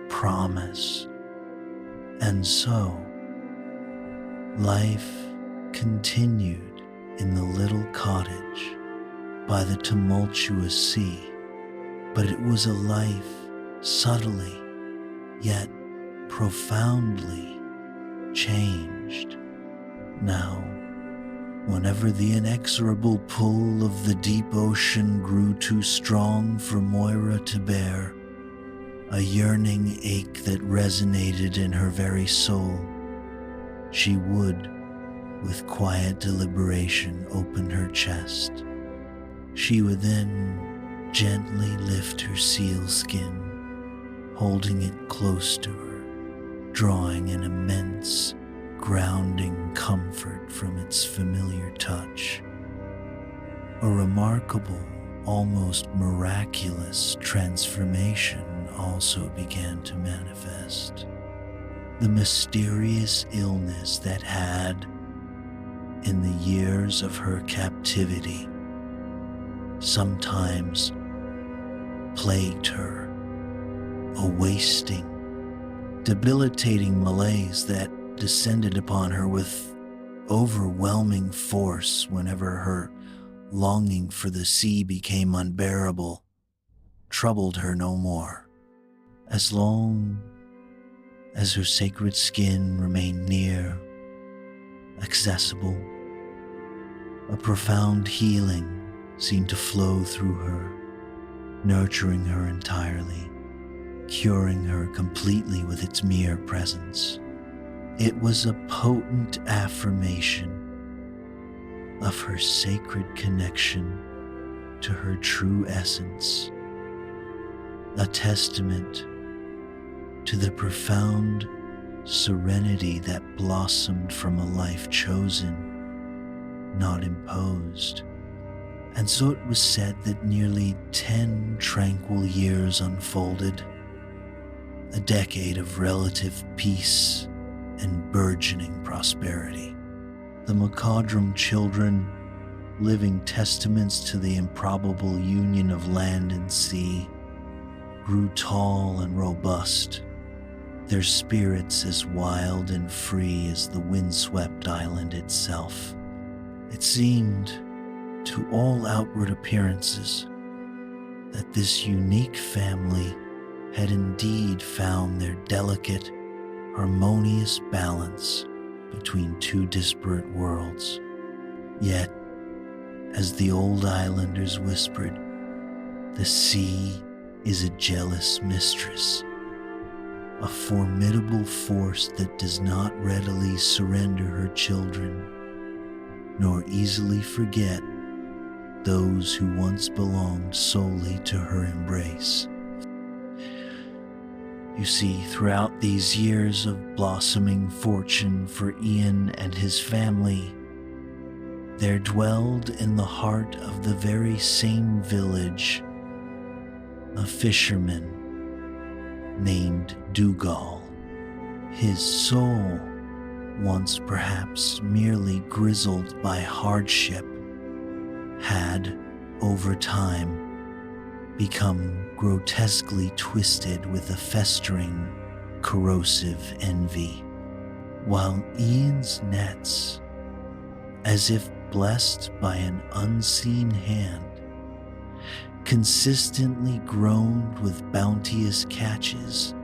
promise. And so, life continued in the little cottage by the tumultuous sea, but it was a life subtly, yet profoundly changed. Now, whenever the inexorable pull of the deep ocean grew too strong for Moira to bear, a yearning ache that resonated in her very soul, she would, with quiet deliberation, open her chest. She would then gently lift her sealskin, holding it close to her, drawing an immense, grounding comfort from its familiar touch. A remarkable, almost miraculous transformation also began to manifest. The mysterious illness that had, in the years of her captivity, sometimes plagued her, a wasting, debilitating malaise that descended upon her with overwhelming force whenever her longing for the sea became unbearable, troubled her no more. As long as her sacred skin remained near, accessible, a profound healing seemed to flow through her, nurturing her entirely, curing her completely with its mere presence. It was a potent affirmation of her sacred connection to her true essence, a testament to the profound serenity that blossomed from a life chosen, not imposed. And so it was said that nearly 10 tranquil years unfolded, a decade of relative peace and burgeoning prosperity. The Macadrum children, living testaments to the improbable union of land and sea, grew tall and robust, their spirits as wild and free as the windswept island itself. It seemed, to all outward appearances, that this unique family had indeed found their delicate, harmonious balance between two disparate worlds. Yet, as the old islanders whispered, the sea is a jealous mistress, a formidable force that does not readily surrender her children, nor easily forget those who once belonged solely to her embrace. You see, throughout these years of blossoming fortune for Ian and his family, there dwelled in the heart of the very same village a fisherman named Dougal. His soul, once perhaps merely grizzled by hardship, had, over time, become grotesquely twisted with a festering, corrosive envy, while Ian's nets, as if blessed by an unseen hand, consistently groaned with bounteous catches,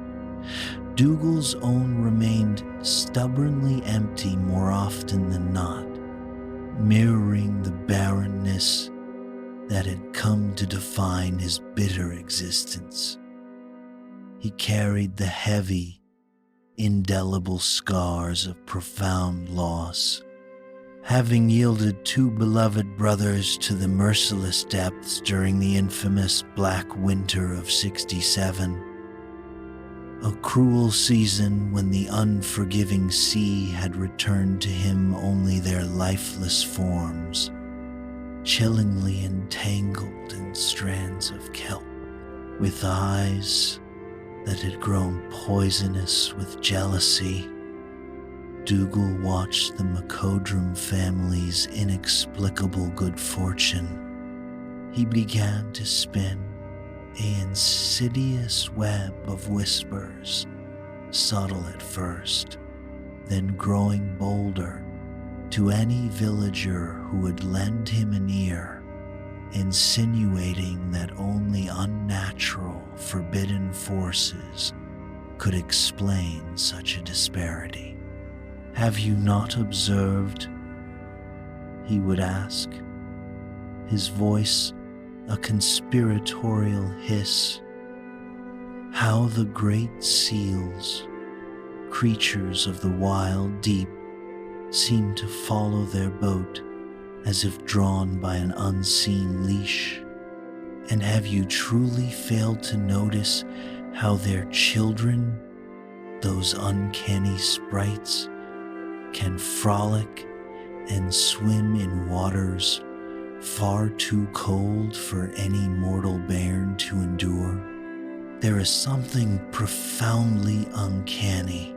Dougal's own remained stubbornly empty more often than not, mirroring the barrenness that had come to define his bitter existence. He carried the heavy, indelible scars of profound loss, having yielded two beloved brothers to the merciless depths during the infamous Black Winter of '67, a cruel season when the unforgiving sea had returned to him only their lifeless forms, chillingly entangled in strands of kelp, with eyes that had grown poisonous with jealousy. Dougal watched the McCodrum family's inexplicable good fortune. He began to spin an insidious web of whispers, subtle at first, then growing bolder, to any villager who would lend him an ear, insinuating that only unnatural, forbidden forces could explain such a disparity. "Have you not observed," he would ask, his voice a conspiratorial hiss, "how the great seals, creatures of the wild deep, seem to follow their boat as if drawn by an unseen leash? And have you truly failed to notice how their children, those uncanny sprites, can frolic and swim in waters far too cold for any mortal bairn to endure? There is something profoundly uncanny,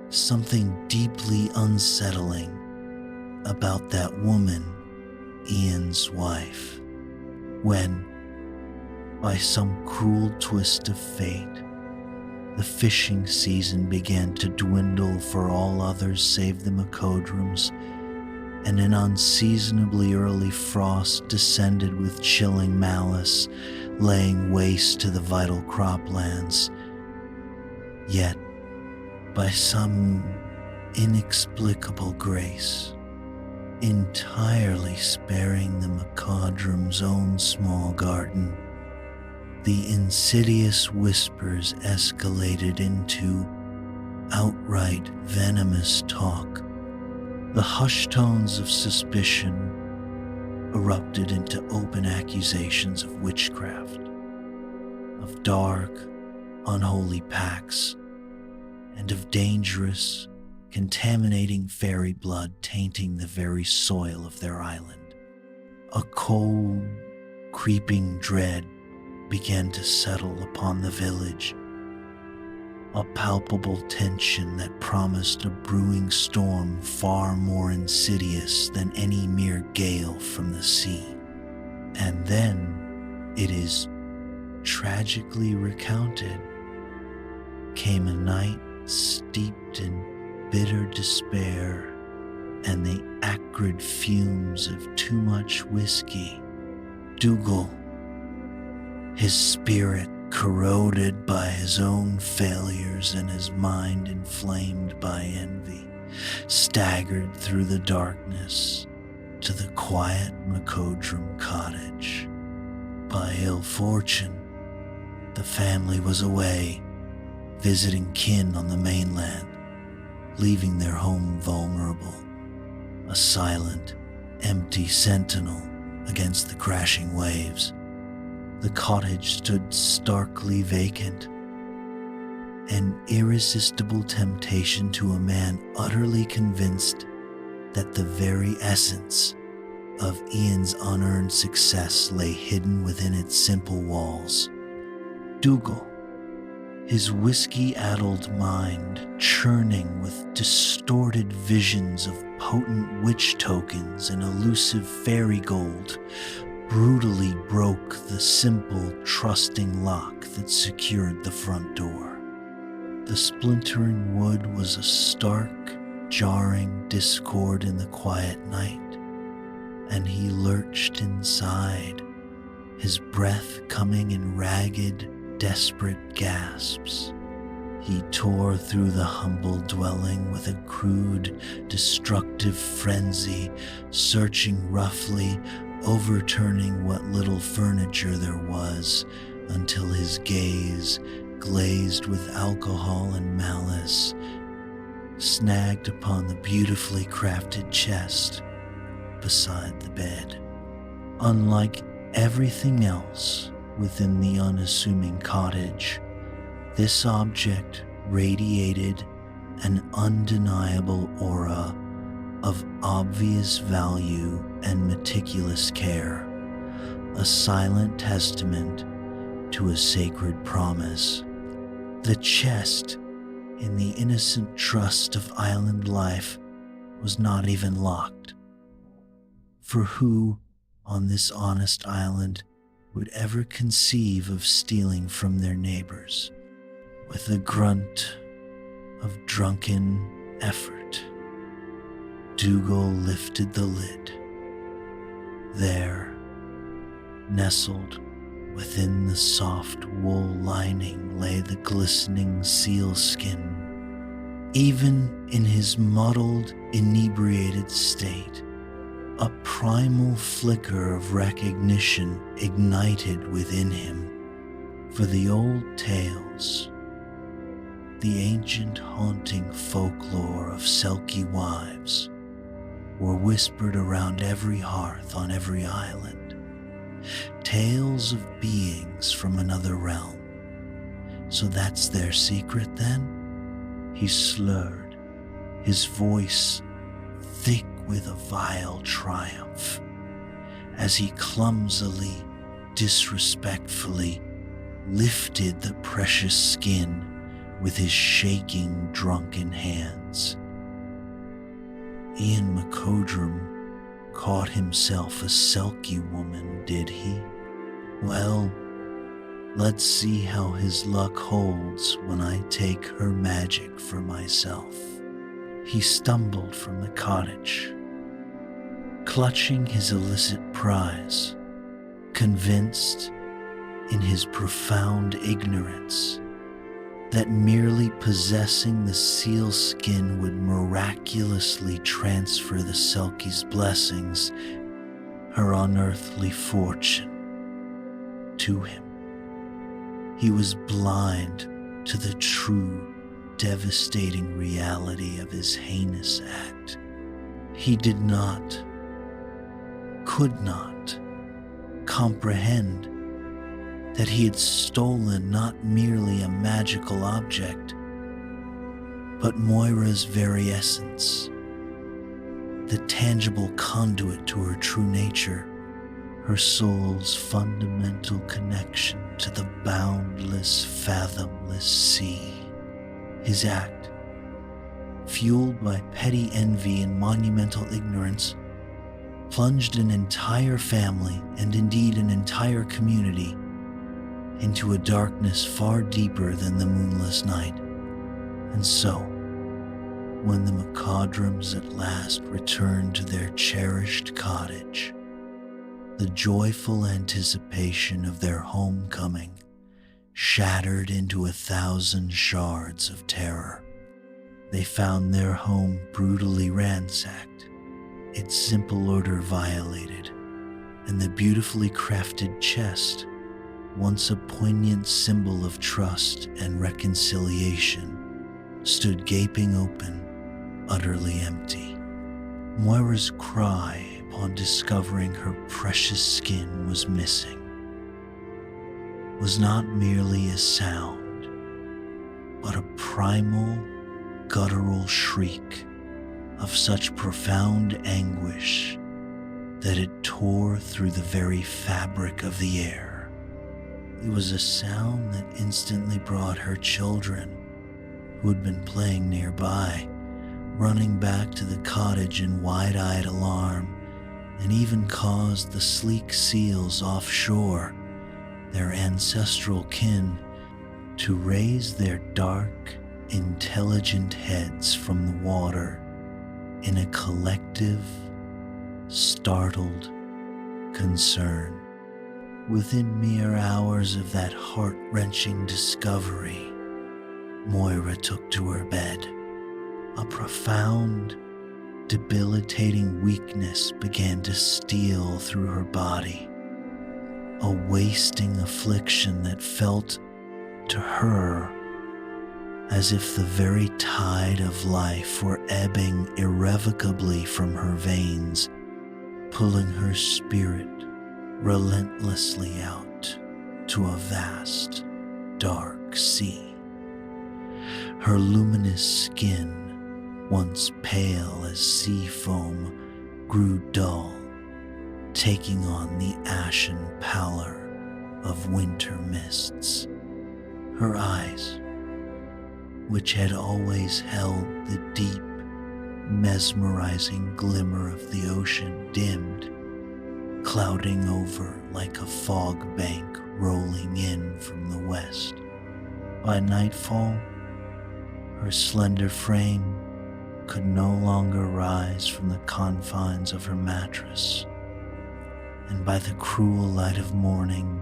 something deeply unsettling about that woman, Ian's wife. When, by some cruel twist of fate, the fishing season began to dwindle for all others save the McCodrums, and an unseasonably early frost descended with chilling malice, laying waste to the vital croplands. Yet, by some inexplicable grace, entirely sparing the McCodrum's own small garden, the insidious whispers escalated into outright venomous talk. The hushed tones of suspicion erupted into open accusations of witchcraft, of dark, unholy pacts, and of dangerous, contaminating fairy blood tainting the very soil of their island. A cold, creeping dread began to settle upon the village, a palpable tension that promised a brewing storm far more insidious than any mere gale from the sea. And then, it is tragically recounted, came a night steeped in bitter despair and the acrid fumes of too much whiskey, Dougal, his spirit corroded by his own failures and his mind inflamed by envy, staggered through the darkness to the quiet Macodrum cottage. By ill fortune, the family was away, visiting kin on the mainland, leaving their home vulnerable, a silent, empty sentinel against the crashing waves. The cottage stood starkly vacant, an irresistible temptation to a man utterly convinced that the very essence of Ian's unearned success lay hidden within its simple walls. Dougal, his whiskey-addled mind churning with distorted visions of potent witch tokens and elusive fairy gold, brutally broke the simple, trusting lock that secured the front door. The splintering wood was a stark, jarring discord in the quiet night, and he lurched inside, his breath coming in ragged, desperate gasps. He tore through the humble dwelling with a crude, destructive frenzy, searching roughly, overturning what little furniture there was, until his gaze, glazed with alcohol and malice, snagged upon the beautifully crafted chest beside the bed. Unlike everything else within the unassuming cottage, this object radiated an undeniable aura of obvious value and meticulous care, a silent testament to a sacred promise. The chest, in the innocent trust of island life, was not even locked. For who, on this honest island, would ever conceive of stealing from their neighbors? With a grunt of drunken effort, Dougal lifted the lid. There, nestled within the soft wool lining, lay the glistening sealskin. Even in his muddled, inebriated state, a primal flicker of recognition ignited within him, for the old tales, the ancient haunting folklore of Selkie wives, were whispered around every hearth on every island. Tales of beings from another realm. So that's their secret then? He slurred, his voice thick with a vile triumph, as he clumsily, disrespectfully lifted the precious skin with his shaking, drunken hands. Ian Macodrum caught himself a Selkie woman, did he? Well, let's see how his luck holds when I take her magic for myself. He stumbled from the cottage, clutching his illicit prize, convinced in his profound ignorance that merely possessing the seal skin would miraculously transfer the Selkie's blessings, her unearthly fortune, to him. He was blind to the true, devastating reality of his heinous act. He did not, could not, comprehend that he had stolen not merely a magical object, but Moira's very essence, the tangible conduit to her true nature, her soul's fundamental connection to the boundless, fathomless sea. His act, fueled by petty envy and monumental ignorance, plunged an entire family, and indeed an entire community, into a darkness far deeper than the moonless night, And so, when the McCawdrums at last returned to their cherished cottage, the joyful anticipation of their homecoming shattered into 1,000 shards of terror. They found their home brutally ransacked, its simple order violated, and the beautifully crafted chest, once a poignant symbol of trust and reconciliation, stood gaping open, utterly empty. Moira's cry upon discovering her precious skin was missing was not merely a sound, but a primal, guttural shriek of such profound anguish that it tore through the very fabric of the air. It was a sound that instantly brought her children, who had been playing nearby, running back to the cottage in wide-eyed alarm, and even caused the sleek seals offshore, their ancestral kin, to raise their dark, intelligent heads from the water in a collective, startled concern. Within mere hours of that heart-wrenching discovery, Moira took to her bed. A profound, debilitating weakness began to steal through her body, a wasting affliction that felt to her as if the very tide of life were ebbing irrevocably from her veins, pulling her spirit relentlessly out to a vast, dark sea. Her luminous skin, once pale as sea foam, grew dull, taking on the ashen pallor of winter mists. Her eyes, which had always held the deep, mesmerizing glimmer of the ocean, dimmed, clouding over like a fog bank rolling in from the west. By nightfall, her slender frame could no longer rise from the confines of her mattress, and by the cruel light of morning,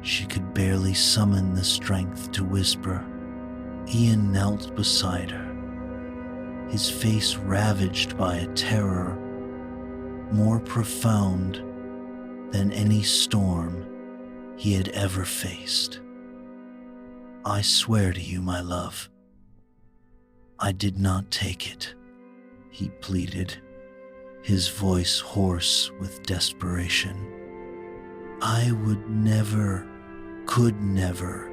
she could barely summon the strength to whisper. Ian knelt beside her, his face ravaged by a terror more profound than any storm he had ever faced. "I swear to you, my love, I did not take it," he pleaded, his voice hoarse with desperation. "I would never, could never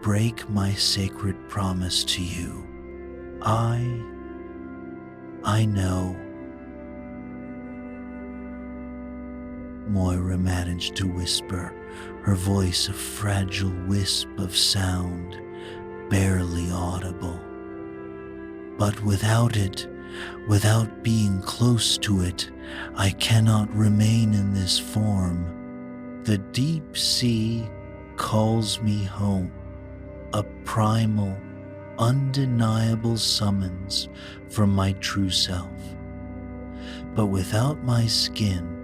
break my sacred promise to you. I know." Moira managed to whisper, her voice a fragile wisp of sound, barely audible. "But without it, without being close to it, I cannot remain in this form. The deep sea calls me home, a primal, undeniable summons from my true self. But without my skin,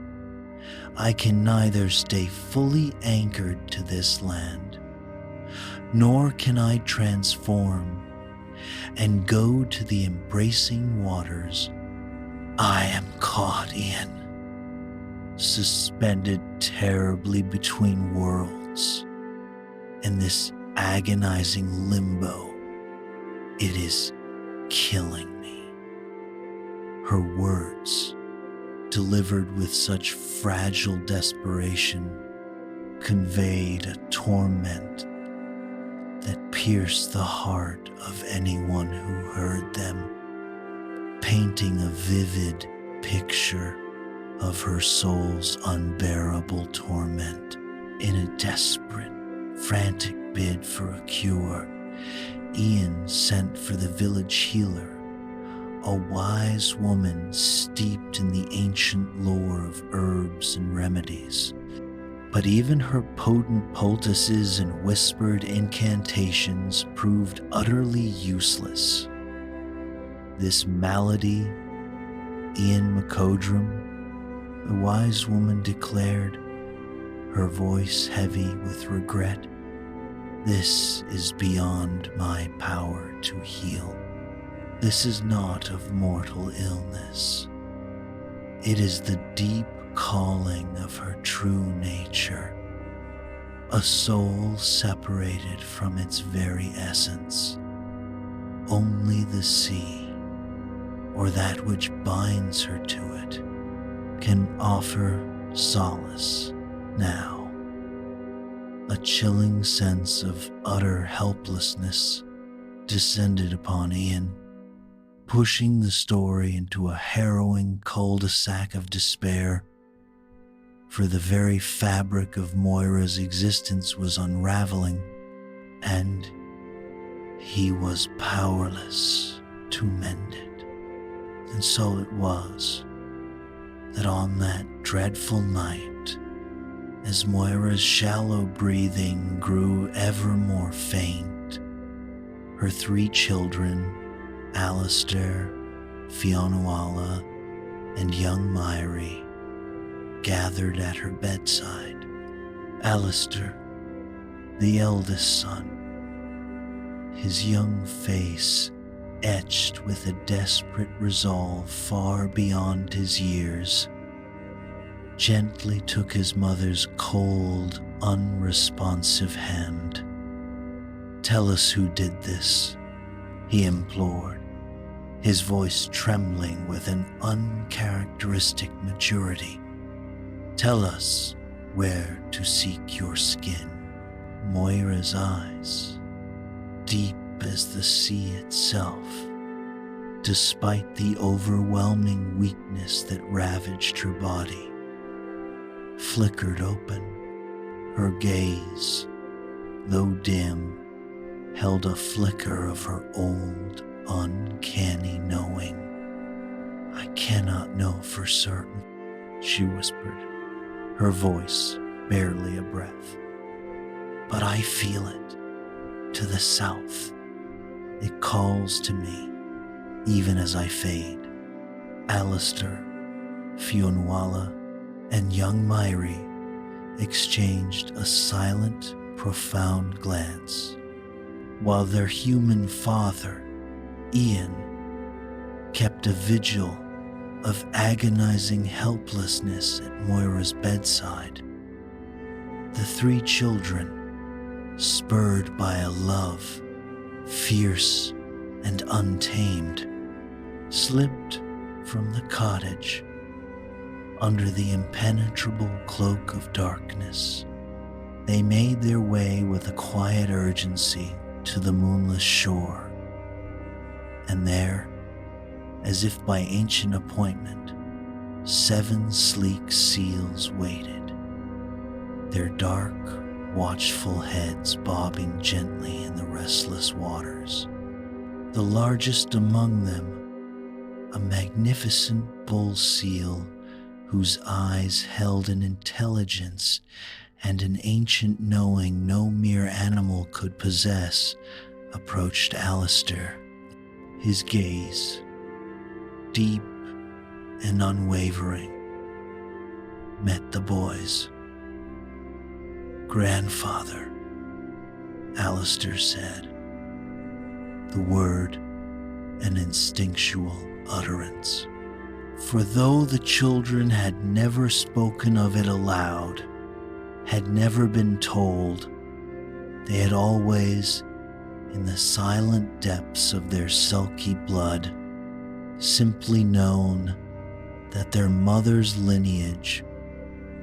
I can neither stay fully anchored to this land, nor can I transform and go to the embracing waters. I am caught in, suspended terribly between worlds, in this agonizing limbo. It is killing me." Her words, delivered with such fragile desperation, conveyed a torment that pierced the heart of anyone who heard them, painting a vivid picture of her soul's unbearable torment. In a desperate, frantic bid for a cure, Ian sent for the village healer, a wise woman steeped in the ancient lore of herbs and remedies. But even her potent poultices and whispered incantations proved utterly useless. This malady, Ian McCodrum, the wise woman declared, her voice heavy with regret, this is beyond my power to heal. This is not of mortal illness. It is the deep calling of her true nature, a soul separated from its very essence. Only the sea, or that which binds her to it, can offer solace now. A chilling sense of utter helplessness descended upon Ian, pushing the story into a harrowing cul-de-sac of despair. For the very fabric of Moira's existence was unraveling, and he was powerless to mend it. And so it was that on that dreadful night, as Moira's shallow breathing grew ever more faint, her 3 children, Alistair, Fionnuala, and young Myri, gathered at her bedside. Alistair, the eldest son, his young face etched with a desperate resolve far beyond his years, gently took his mother's cold, unresponsive hand. "Tell us who did this," he implored, his voice trembling with an uncharacteristic maturity. "Tell us where to seek your skin." Moira's eyes, deep as the sea itself, despite the overwhelming weakness that ravaged her body, flickered open. Her gaze, though dim, held a flicker of her old, uncanny knowing. "I cannot know for certain," she whispered, her voice barely a breath. "But I feel it. To the south. It calls to me, even as I fade." Alistair, Fionnuala, and young Myri exchanged a silent, profound glance, while their human father, Ian, kept a vigil of agonizing helplessness at Moira's bedside. The 3 children, spurred by a love fierce and untamed, slipped from the cottage under the impenetrable cloak of darkness. They made their way with a quiet urgency to the moonless shore, and there, as if by ancient appointment, 7 sleek seals waited, their dark, watchful heads bobbing gently in the restless waters. The largest among them, a magnificent bull seal whose eyes held an intelligence and an ancient knowing no mere animal could possess, approached Alistair. His gaze, deep and unwavering, met the boy's. "Grandfather," Alistair said, the word an instinctual utterance. For though the children had never spoken of it aloud, had never been told, they had always, in the silent depths of their Selkie blood, simply known that their mother's lineage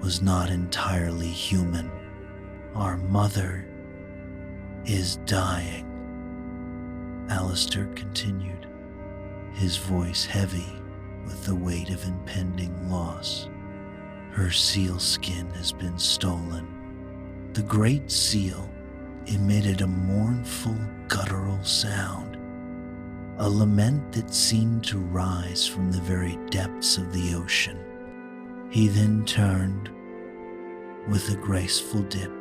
was not entirely human. "Our mother is dying," Alistair continued, his voice heavy with the weight of impending loss. "Her seal skin has been stolen." The great seal emitted a mournful, guttural sound, a lament that seemed to rise from the very depths of the ocean. He then turned, with a graceful dip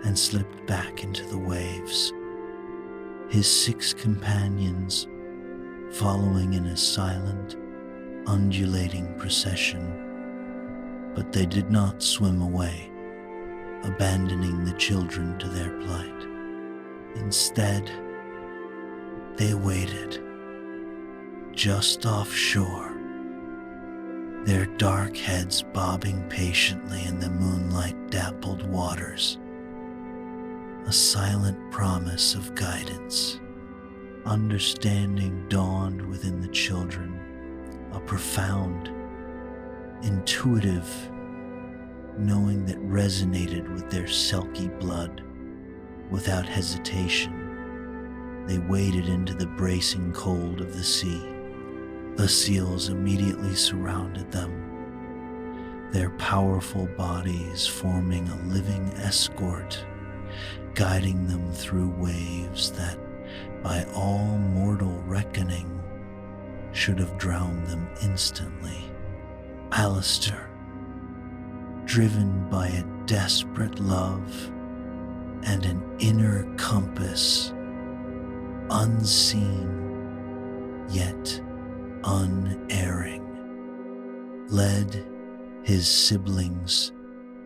and slipped back into the waves, his 6 companions following in a silent, undulating procession. But they did not swim away, abandoning the children to their plight. Instead, they waited, just offshore, their dark heads bobbing patiently in the moonlight-dappled waters, a silent promise of guidance. Understanding dawned within the children, a profound, intuitive knowing that resonated with their Selkie blood. Without hesitation, they waded into the bracing cold of the sea. The seals immediately surrounded them, their powerful bodies forming a living escort, guiding them through waves that, by all mortal reckoning, should have drowned them instantly. Alistair, driven by a desperate love and an inner compass, unseen yet unerring, led his siblings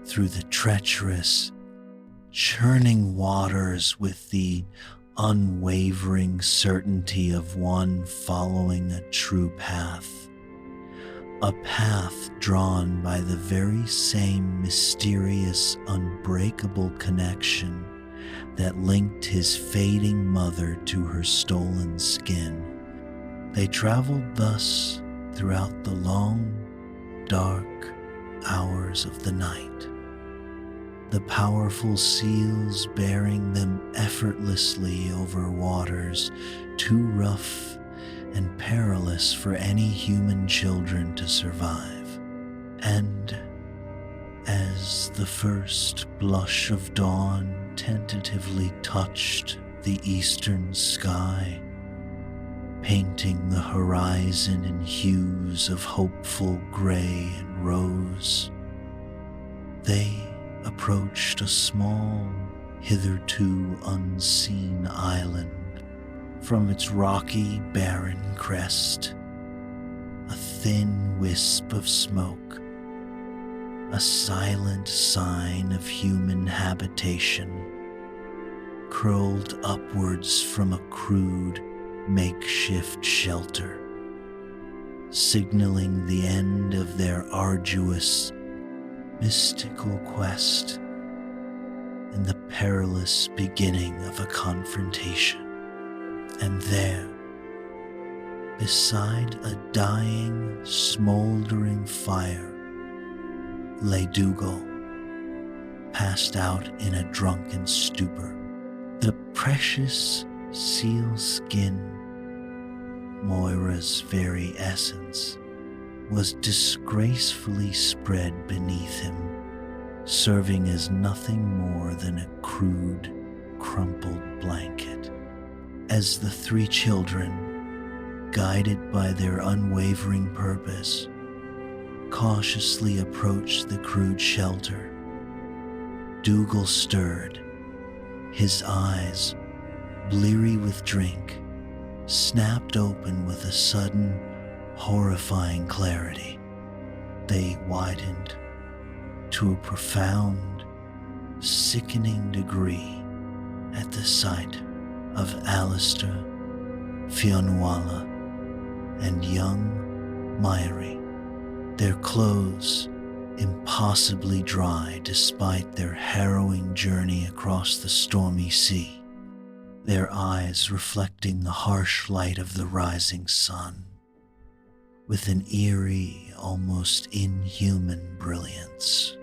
through the treacherous, churning waters with the unwavering certainty of one following a true path, a path drawn by the very same mysterious, unbreakable connection that linked his fading mother to her stolen skin. They traveled thus throughout the long, dark hours of the night, the powerful seals bearing them effortlessly over waters too rough and perilous for any human children to survive. And as the first blush of dawn tentatively touched the eastern sky, painting the horizon in hues of hopeful gray and rose, they approached a small, hitherto unseen island. From its rocky, barren crest, a thin wisp of smoke, a silent sign of human habitation, curled upwards from a crude, makeshift shelter, signaling the end of their arduous, mystical quest and the perilous beginning of a confrontation. And there, beside a dying, smoldering fire, lay Dougal, passed out in a drunken stupor. The precious seal skin, Moira's very essence, was disgracefully spread beneath him, serving as nothing more than a crude, crumpled blanket. As the 3 children, guided by their unwavering purpose, cautiously approached the crude shelter, Dougal stirred, his eyes, bleary with drink, snapped open with a sudden, horrifying clarity. They widened to a profound, sickening degree at the sight of Alistair, Fionnuala, and young Mairi, their clothes impossibly dry despite their harrowing journey across the stormy sea, their eyes reflecting the harsh light of the rising sun with an eerie, almost inhuman brilliance.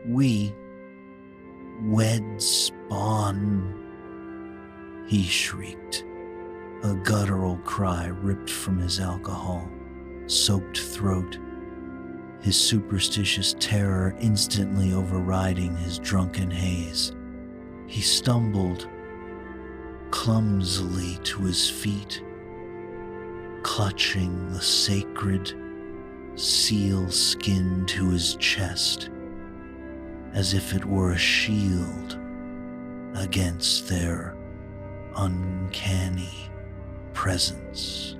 "We wed spawn," he shrieked, a guttural cry ripped from his alcohol-soaked throat, his superstitious terror instantly overriding his drunken haze. He stumbled clumsily to his feet, clutching the sacred seal skin to his chest, as if it were a shield against their uncanny presence.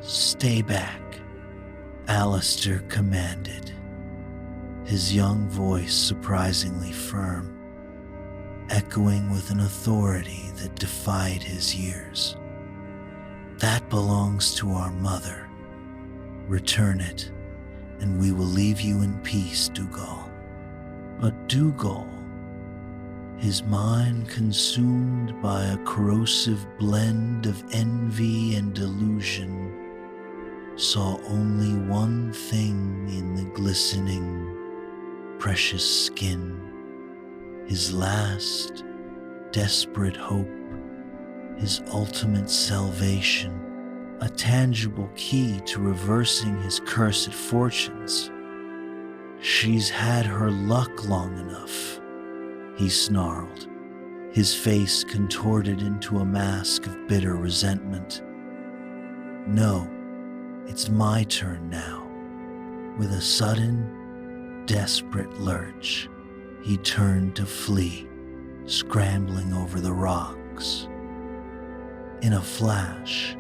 "Stay back," Alistair commanded, his young voice surprisingly firm, echoing with an authority that defied his years. "That belongs to our mother. Return it, and we will leave you in peace, Dougal." But Dougal, his mind consumed by a corrosive blend of envy and delusion, saw only one thing in the glistening, precious skin, his last desperate hope, his ultimate salvation, a tangible key to reversing his cursed fortunes. "She's had her luck long enough," he snarled, his face contorted into a mask of bitter resentment. "No, it's my turn now." With a sudden, desperate lurch, he turned to flee, scrambling over the rocks. In a flash,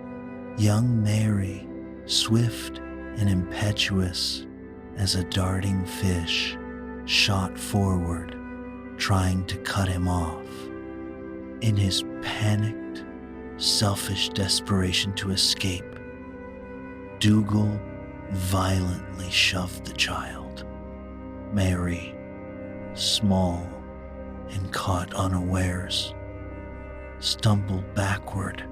young Mary, swift and impetuous as a darting fish, shot forward, trying to cut him off. In his panicked, selfish desperation to escape, Dougal violently shoved the child. Mary, small and caught unawares, stumbled backward,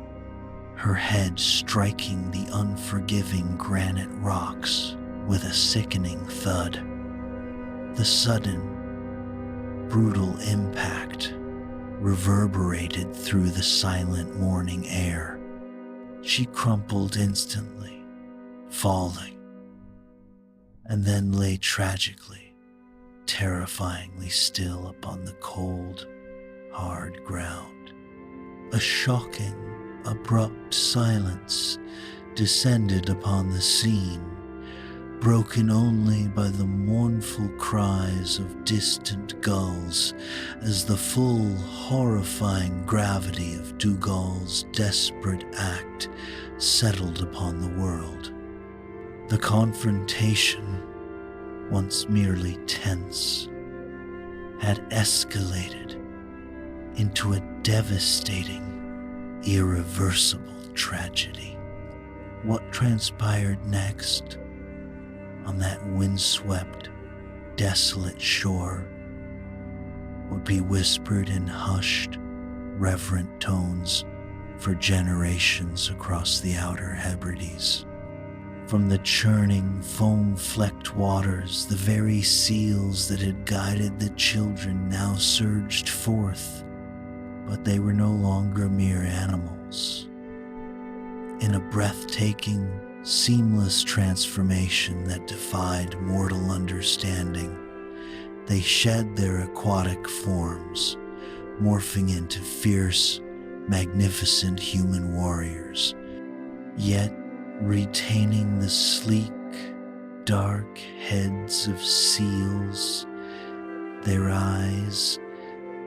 her head striking the unforgiving granite rocks with a sickening thud. The sudden, brutal impact reverberated through the silent morning air. She crumpled instantly, falling, and then lay tragically, terrifyingly still upon the cold, hard ground. A shocking, abrupt silence descended upon the scene, broken only by the mournful cries of distant gulls as the full, horrifying gravity of Dougal's desperate act settled upon the world. The confrontation, once merely tense, had escalated into a devastating, irreversible tragedy. What transpired next on that windswept, desolate shore would be whispered in hushed, reverent tones for generations across the outer Hebrides. From the churning, foam-flecked waters, the very seals that had guided the children now surged forth, but they were no longer mere animals. In a breathtaking, seamless transformation that defied mortal understanding, they shed their aquatic forms, morphing into fierce, magnificent human warriors, yet retaining the sleek, dark heads of seals, their eyes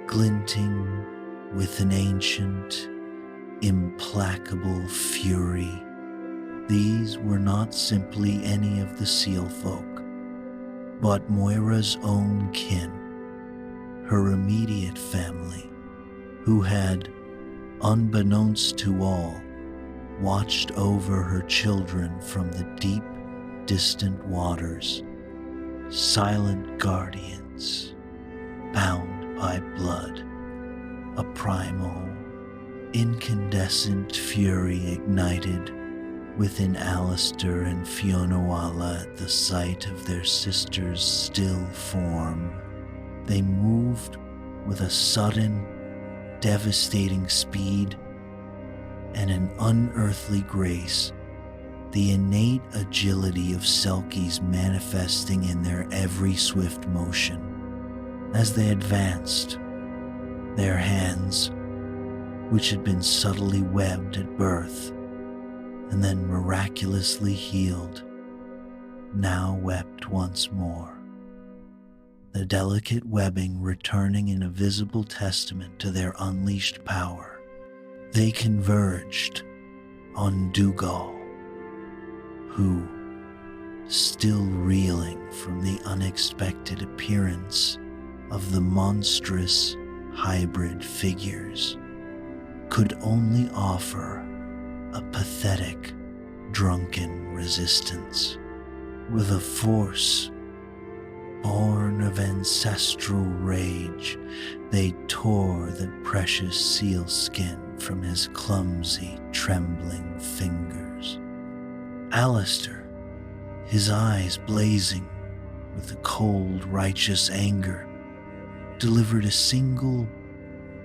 glinting with an ancient, implacable fury. These were not simply any of the seal folk, but Moira's own kin, her immediate family, who had, unbeknownst to all, watched over her children from the deep, distant waters, silent guardians, bound by blood. A primal, incandescent fury ignited within Alistair and Fionnuala at the sight of their sister's still form. They moved with a sudden, devastating speed and an unearthly grace, the innate agility of Selkies manifesting in their every swift motion. As they advanced, their hands, which had been subtly webbed at birth and then miraculously healed, now wept once more. the delicate webbing returning in a visible testament to their unleashed power. They converged on Dougal, who, still reeling from the unexpected appearance of the monstrous hybrid figures, could only offer a pathetic, drunken resistance. With a force born of ancestral rage, they tore the precious seal skin from his clumsy, trembling fingers. Alistair, his eyes blazing with a cold, righteous anger, delivered a single,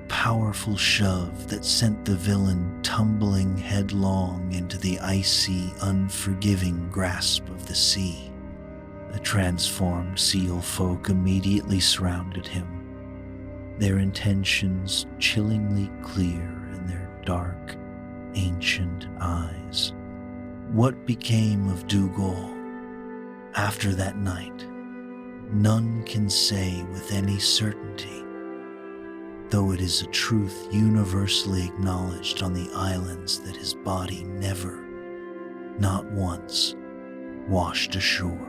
powerful shove that sent the villain tumbling headlong into the icy, unforgiving grasp of the sea. The transformed seal folk immediately surrounded him, their intentions chillingly clear in their dark, ancient eyes. What became of Dougal after that night, none can say with any certainty, though it is a truth universally acknowledged on the islands that his body never, not once, washed ashore.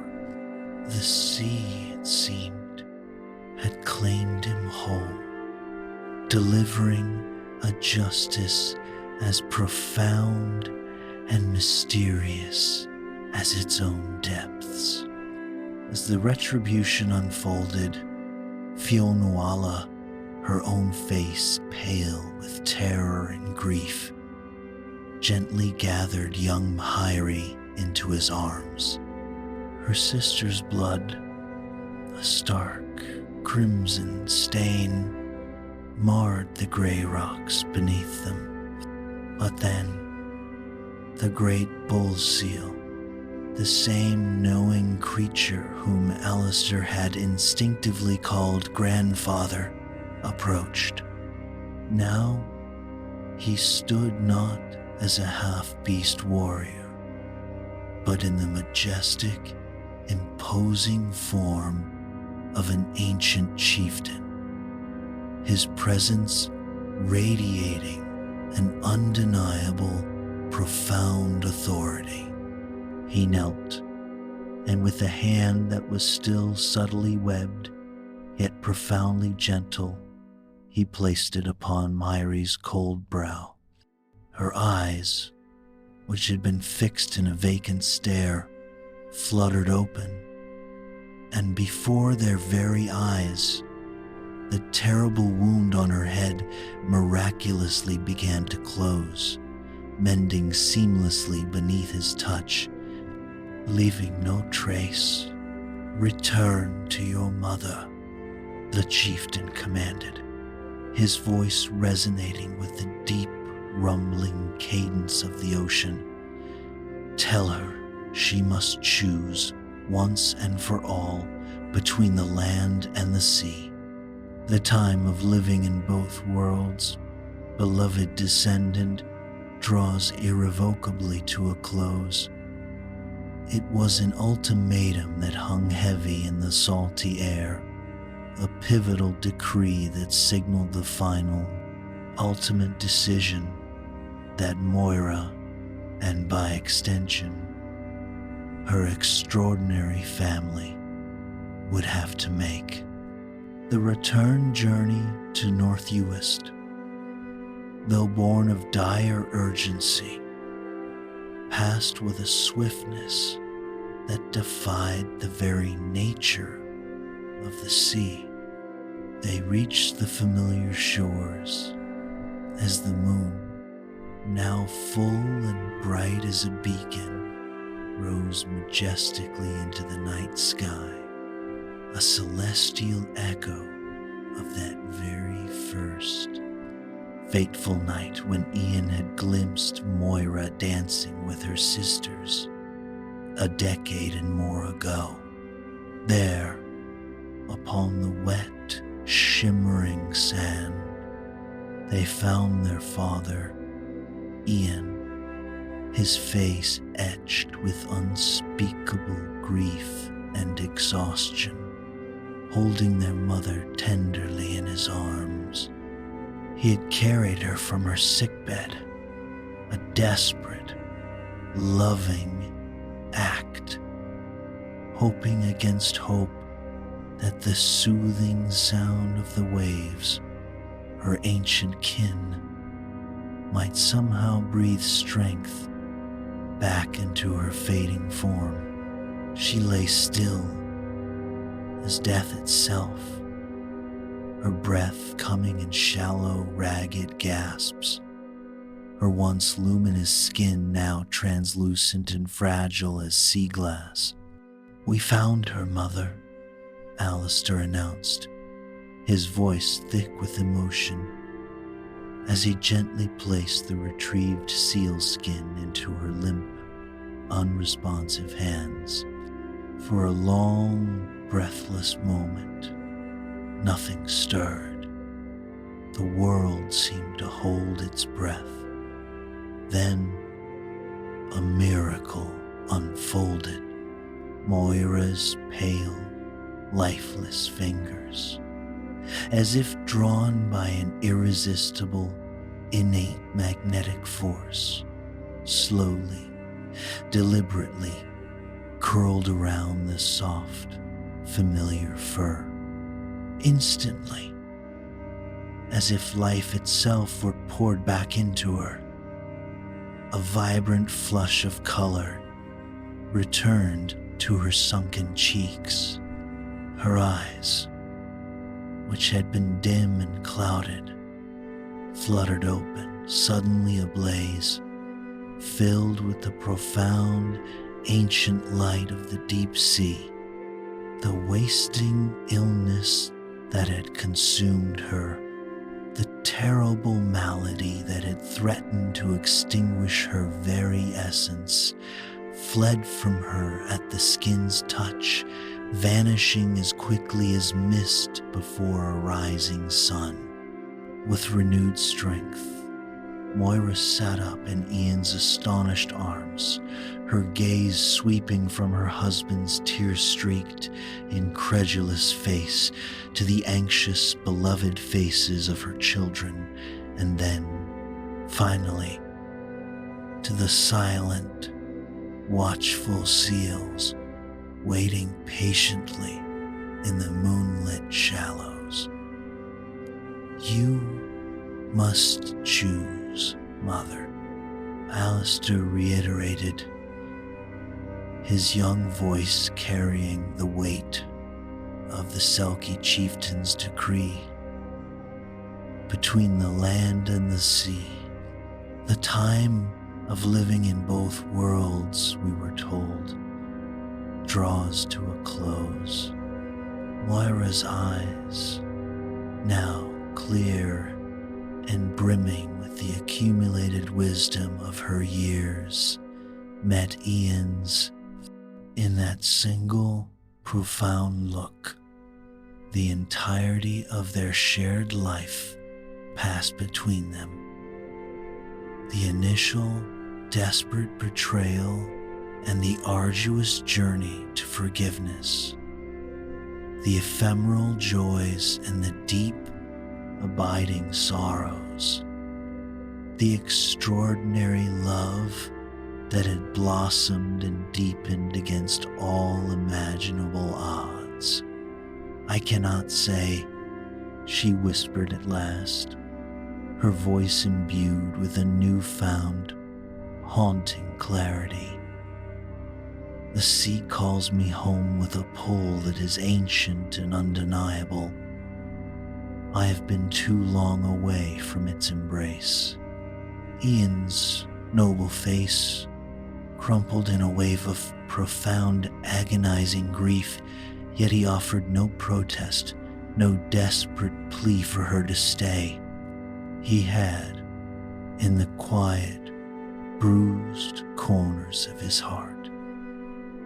The sea, it seemed, had claimed him whole, delivering a justice as profound and mysterious as its own depths. As the retribution unfolded, Fionnuala, her own face pale with terror and grief, gently gathered young Mhairi into his arms. Her sister's blood, a stark crimson stain, marred the grey rocks beneath them. But then, the great bull seal, the same knowing creature whom Alistair had instinctively called grandfather, approached. Now, he stood not as a half-beast warrior, but in the majestic, imposing form of an ancient chieftain, his presence radiating an undeniable, profound authority. He knelt, and with a hand that was still subtly webbed, yet profoundly gentle, he placed it upon Mhairi's cold brow. Her eyes, which had been fixed in a vacant stare, fluttered open, and before their very eyes, the terrible wound on her head miraculously began to close, mending seamlessly beneath his touch, leaving no trace. "Return to your mother," the chieftain commanded, his voice resonating with the deep, rumbling cadence of the ocean. "Tell her she must choose, once and for all, between the land and the sea. The time of living in both worlds, beloved descendant, draws irrevocably to a close." It was an ultimatum that hung heavy in the salty air, a pivotal decree that signaled the final, ultimate decision that Moira, and by extension, her extraordinary family, would have to make. The return journey to North Uist, though born of dire urgency, passed with a swiftness that defied the very nature of the sea. They reached the familiar shores as the moon, now full and bright as a beacon, rose majestically into the night sky, a celestial echo of that very first fateful night when Ian had glimpsed Moira dancing with her sisters a decade and more ago. There, upon the wet, shimmering sand, they found their father, Ian, his face etched with unspeakable grief and exhaustion, holding their mother tenderly in his arms. He had carried her from her sickbed, a desperate, loving act, hoping against hope that the soothing sound of the waves, her ancient kin, might somehow breathe strength back into her fading form. She lay still as death itself, her breath coming in shallow, ragged gasps, her once luminous skin now translucent and fragile as sea glass. "We found her, Mother," Alistair announced, his voice thick with emotion, as he gently placed the retrieved seal skin into her limp, unresponsive hands. For a long, breathless moment, nothing stirred. The world seemed to hold its breath. Then, a miracle unfolded. Moira's pale, lifeless fingers, as if drawn by an irresistible, innate magnetic force, slowly, deliberately curled around the soft, familiar fur. Instantly, as if life itself were poured back into her, a vibrant flush of color returned to her sunken cheeks. Her eyes, which had been dim and clouded, fluttered open, suddenly ablaze, filled with the profound, ancient light of the deep sea. The wasting illness that had consumed her, the terrible malady that had threatened to extinguish her very essence, fled from her at the skin's touch, vanishing as quickly as mist before a rising sun. With renewed strength, Moira sat up in Ian's astonished arms, her gaze sweeping from her husband's tear-streaked, incredulous face to the anxious, beloved faces of her children, and then, finally, to the silent, watchful seals waiting patiently in the moonlit shallows. "You must choose, Mother," Alistair reiterated, his young voice carrying the weight of the Selkie chieftain's decree. "Between the land and the sea, the time of living in both worlds, we were told, draws to a close." Moira's eyes, now clear and brimming with the accumulated wisdom of her years, met Ian's in that single, profound look. The entirety of their shared life passed between them. The initial, desperate betrayal and the arduous journey to forgiveness. The ephemeral joys and the deep, abiding sorrows. The extraordinary love that had blossomed and deepened against all imaginable odds. "I cannot say," she whispered at last, her voice imbued with a newfound, haunting clarity. "The sea calls me home with a pull that is ancient and undeniable. I have been too long away from its embrace." Ian's noble face crumpled in a wave of profound, agonizing grief, yet he offered no protest, no desperate plea for her to stay. He had, in the quiet, bruised corners of his heart,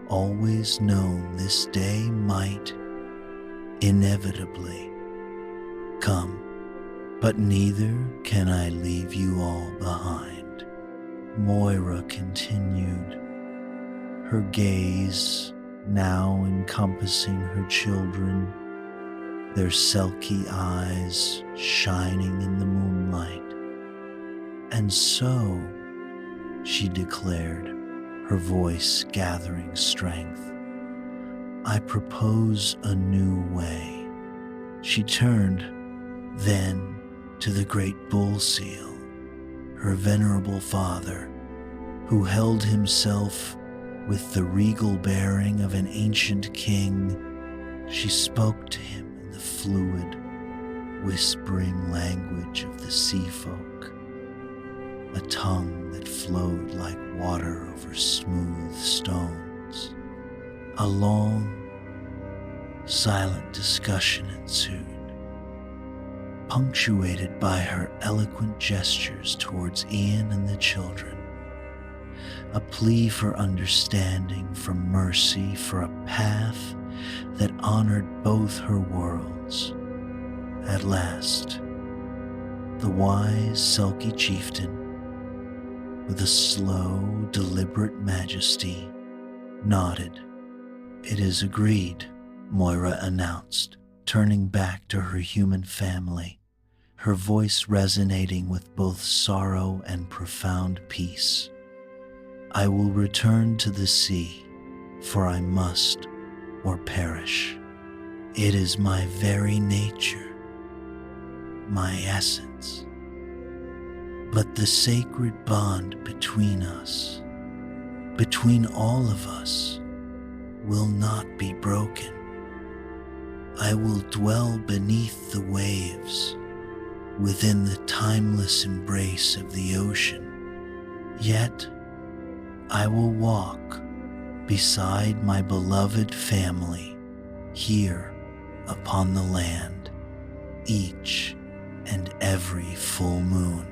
always known this day might inevitably come. "But neither can I leave you all behind," Moira continued, her gaze now encompassing her children, their Selkie eyes shining in the moonlight. And so, she declared, her voice gathering strength, I propose a new way. She turned then to the great bull seal, her venerable father, who held himself with the regal bearing of an ancient king. She spoke to him in the fluid, whispering language of the sea folk, a tongue that flowed like water over smooth stones. A long, silent discussion ensued, punctuated by her eloquent gestures towards Ian and the children, a plea for understanding, for mercy, for a path that honored both her worlds. At last, the wise Selkie chieftain, with a slow, deliberate majesty, nodded. It is agreed, Moira announced, turning back to her human family, her voice resonating with both sorrow and profound peace. I will return to the sea, for I must or perish. It is my very nature, my essence. But the sacred bond between us, between all of us, will not be broken. I will dwell beneath the waves, within the timeless embrace of the ocean. Yet, I will walk beside my beloved family here upon the land, each and every full moon.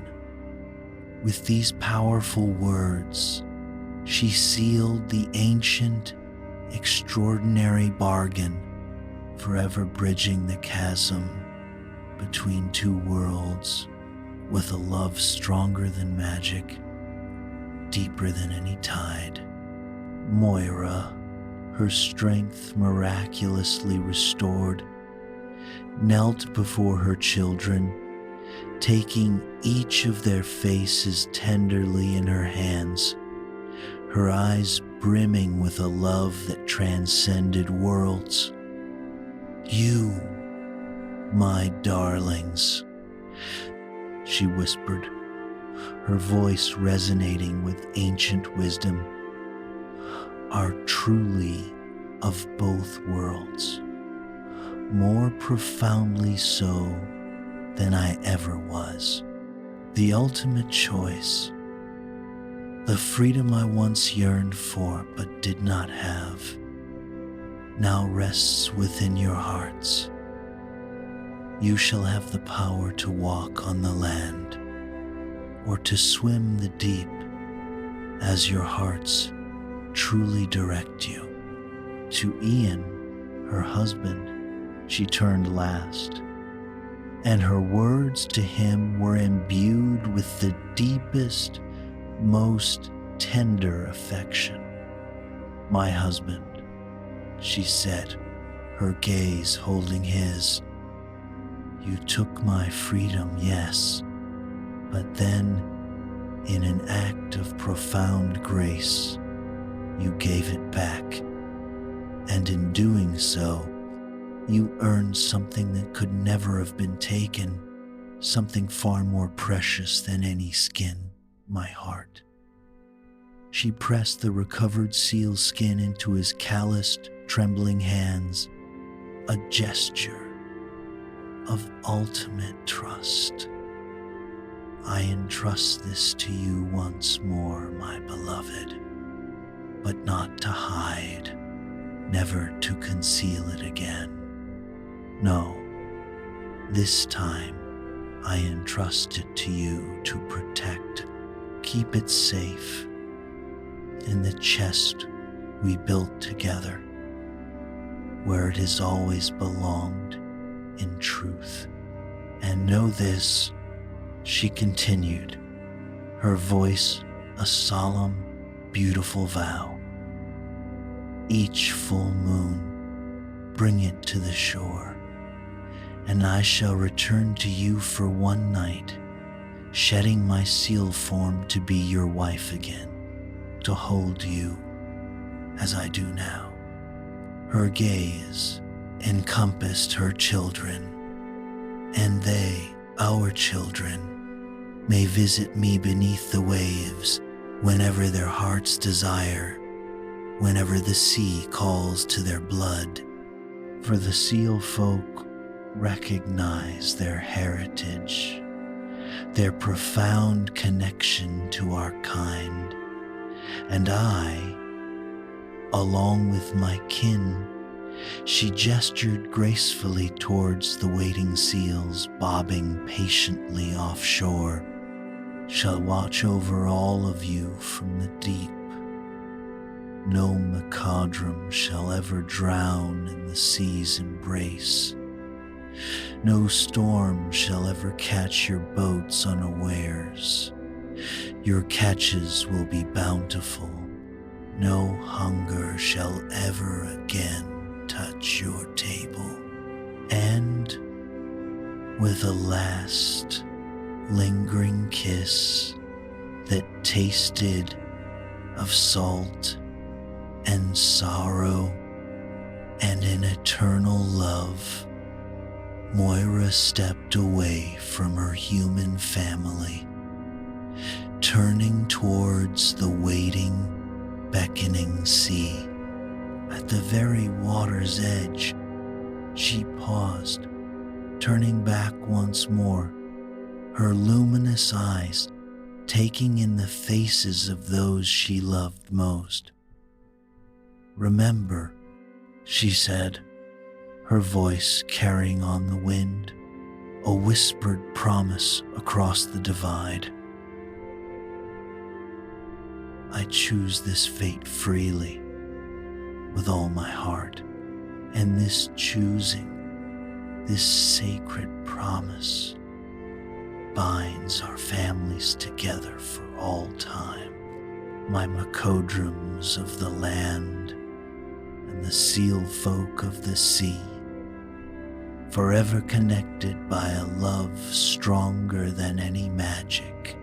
With these powerful words, she sealed the ancient, extraordinary bargain, forever bridging the chasm between two worlds with a love stronger than magic, deeper than any tide. Moira, her strength miraculously restored, knelt before her children, taking each of their faces tenderly in her hands, her eyes brimming with a love that transcended worlds. You, my darlings, she whispered, her voice resonating with ancient wisdom, are truly of both worlds, more profoundly so than I ever was. The ultimate choice, the freedom I once yearned for but did not have, now rests within your hearts. You shall have the power to walk on the land, or to swim the deep as your hearts truly direct you. To Ian, her husband, she turned last, and her words to him were imbued with the deepest, most tender affection. My husband, she said, her gaze holding his, you took my freedom, yes, but then, in an act of profound grace, you gave it back, and in doing so, you earned something that could never have been taken, something far more precious than any skin, my heart. She pressed the recovered seal skin into his calloused, trembling hands, a gesture of ultimate trust. I entrust this to you once more, my beloved, but not to hide, never to conceal it again. No, this time I entrust it to you to protect, keep it safe in the chest we built together, where it has always belonged in truth. And know this, she continued, her voice a solemn, beautiful vow. Each full moon, bring it to the shore, and I shall return to you for one night, shedding my seal form to be your wife again, to hold you as I do now. Her gaze encompassed her children, and they, our children, may visit me beneath the waves whenever their hearts desire, whenever the sea calls to their blood. For the seal folk recognize their heritage, their profound connection to our kind, and I, along with my kin, she gestured gracefully towards the waiting seals bobbing patiently offshore, shall watch over all of you from the deep. No macadrum shall ever drown in the sea's embrace. No storm shall ever catch your boats unawares. Your catches will be bountiful. No hunger shall ever again touch your table. And with a last lingering kiss that tasted of salt and sorrow and an eternal love, Moira stepped away from her human family, turning towards the waiting, beckoning sea. At the very water's edge, she paused, turning back once more, her luminous eyes taking in the faces of those she loved most. "Remember," she said, her voice carrying on the wind, a whispered promise across the divide. "I choose this fate freely, with all my heart, and this choosing, this sacred promise, binds our families together for all time. My macodrums of the land and the seal folk of the sea, forever connected by a love stronger than any magic,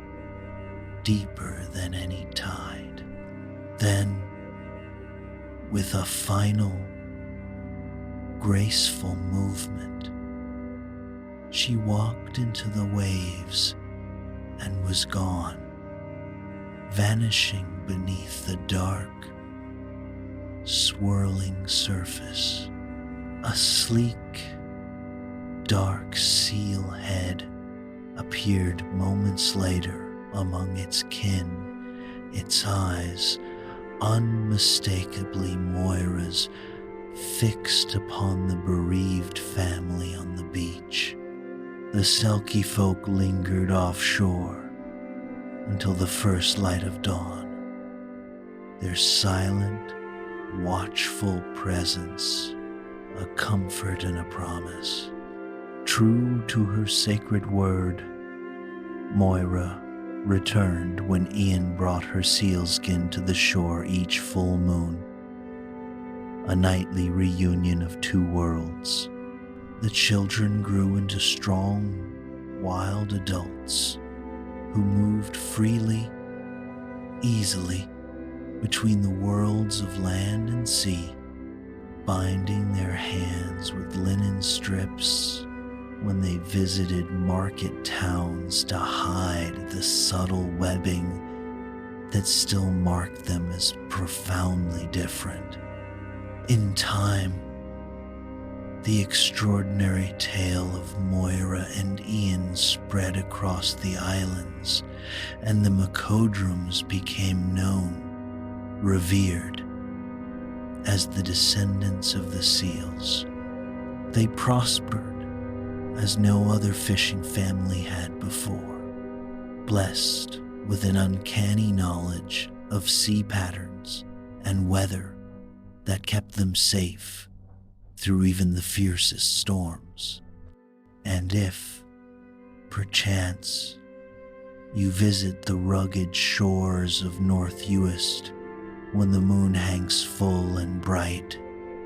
deeper than any tide." Then, with a final, graceful movement, she walked into the waves and was gone, vanishing beneath the dark, swirling surface. A sleek, dark seal head appeared moments later among its kin, its eyes unmistakably Moira's, fixed upon the bereaved family on the beach. The Selkie folk lingered offshore until the first light of dawn, their silent, watchful presence a comfort and a promise. True to her sacred word, Moira returned when Ian brought her sealskin to the shore each full moon, a nightly reunion of two worlds. The children grew into strong, wild adults who moved freely, easily between the worlds of land and sea, binding their hands with linen strips when they visited market towns to hide the subtle webbing that still marked them as profoundly different. In time, the extraordinary tale of Moira and Ian spread across the islands, and the macodrums became known, revered, as the descendants of the seals. They prospered as no other fishing family had before, blessed with an uncanny knowledge of sea patterns and weather that kept them safe through even the fiercest storms. And if, perchance, you visit the rugged shores of North Uist when the moon hangs full and bright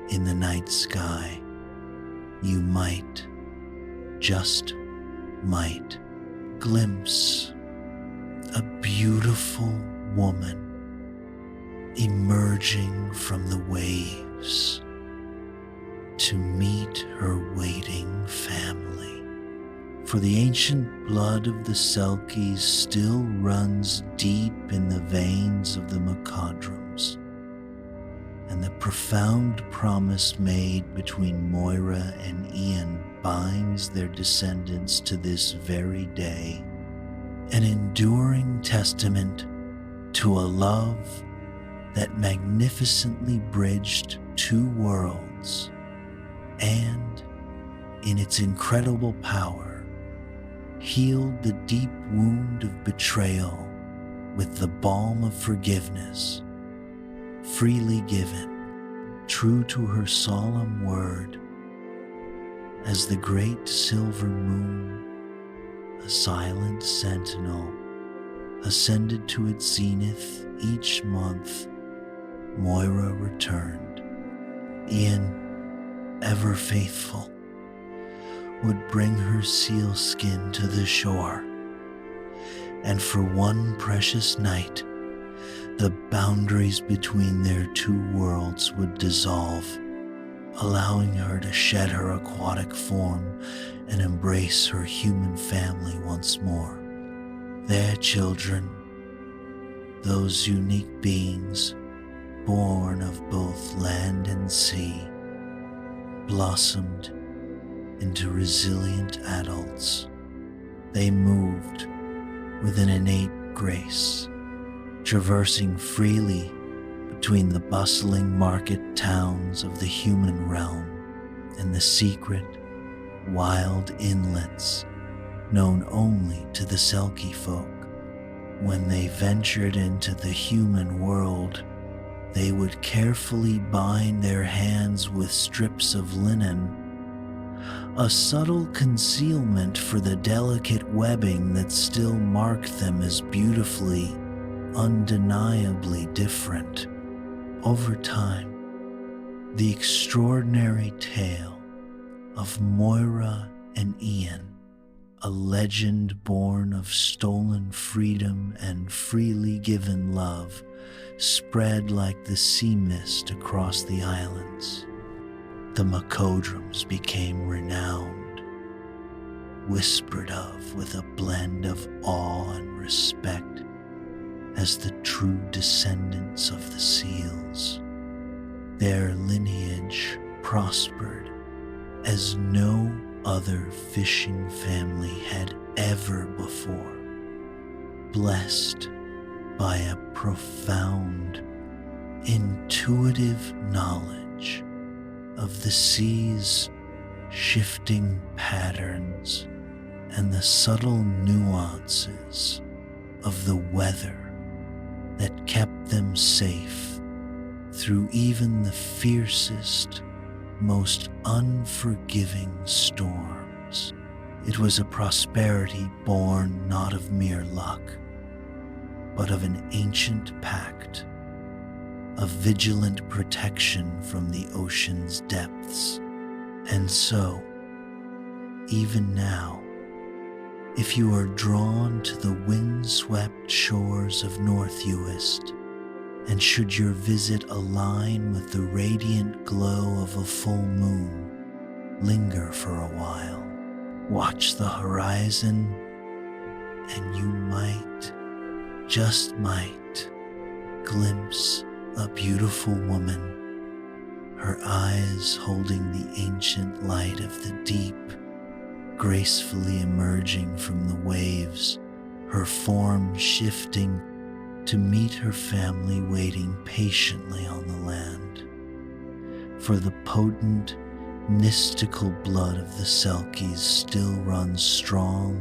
in the night sky, you might, just might glimpse a beautiful woman emerging from the waves to meet her waiting family. For the ancient blood of the Selkies still runs deep in the veins of the Macodrums, and the profound promise made between Moira and Ian binds their descendants to this very day, an enduring testament to a love that magnificently bridged two worlds and, in its incredible power, healed the deep wound of betrayal with the balm of forgiveness, freely given, true to her solemn word, as the great silver moon, a silent sentinel, ascended to its zenith each month. Moira returned. Ian, ever faithful, would bring her seal skin to the shore, and for one precious night, the boundaries between their two worlds would dissolve, allowing her to shed her aquatic form and embrace her human family once more. Their children, those unique beings born of both land and sea, blossomed into resilient adults. They moved with an innate grace, traversing freely between the bustling market towns of the human realm and the secret, wild inlets known only to the Selkie folk. When they ventured into the human world, they would carefully bind their hands with strips of linen, a subtle concealment for the delicate webbing that still marked them as beautifully, undeniably different. Over time, the extraordinary tale of Moira and Ian, a legend born of stolen freedom and freely given love, spread like the sea mist across the islands. The Macodrums became renowned, whispered of with a blend of awe and respect as the true descendants of the seals. Their lineage prospered as no other fishing family had ever before, blessed by a profound, intuitive knowledge of the sea's shifting patterns and the subtle nuances of the weather that kept them safe through even the fiercest, most unforgiving storms. It was a prosperity born not of mere luck, but of an ancient pact, of vigilant protection from the ocean's depths. And so, even now, if you are drawn to the wind-swept shores of North Uist, and should your visit align with the radiant glow of a full moon, linger for a while, watch the horizon, and you might, just might, glimpse a beautiful woman, her eyes holding the ancient light of the deep, gracefully emerging from the waves, her form shifting to meet her family waiting patiently on the land. For the potent, mystical blood of the Selkies still runs strong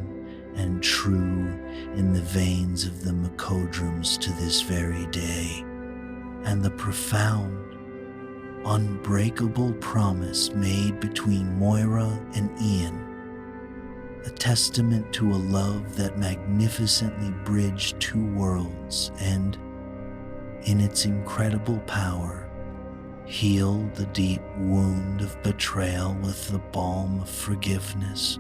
and true in the veins of the Macodrums to this very day, and the profound, unbreakable promise made between Moira and Ian, a testament to a love that magnificently bridged two worlds and, in its incredible power, healed the deep wound of betrayal with the balm of forgiveness,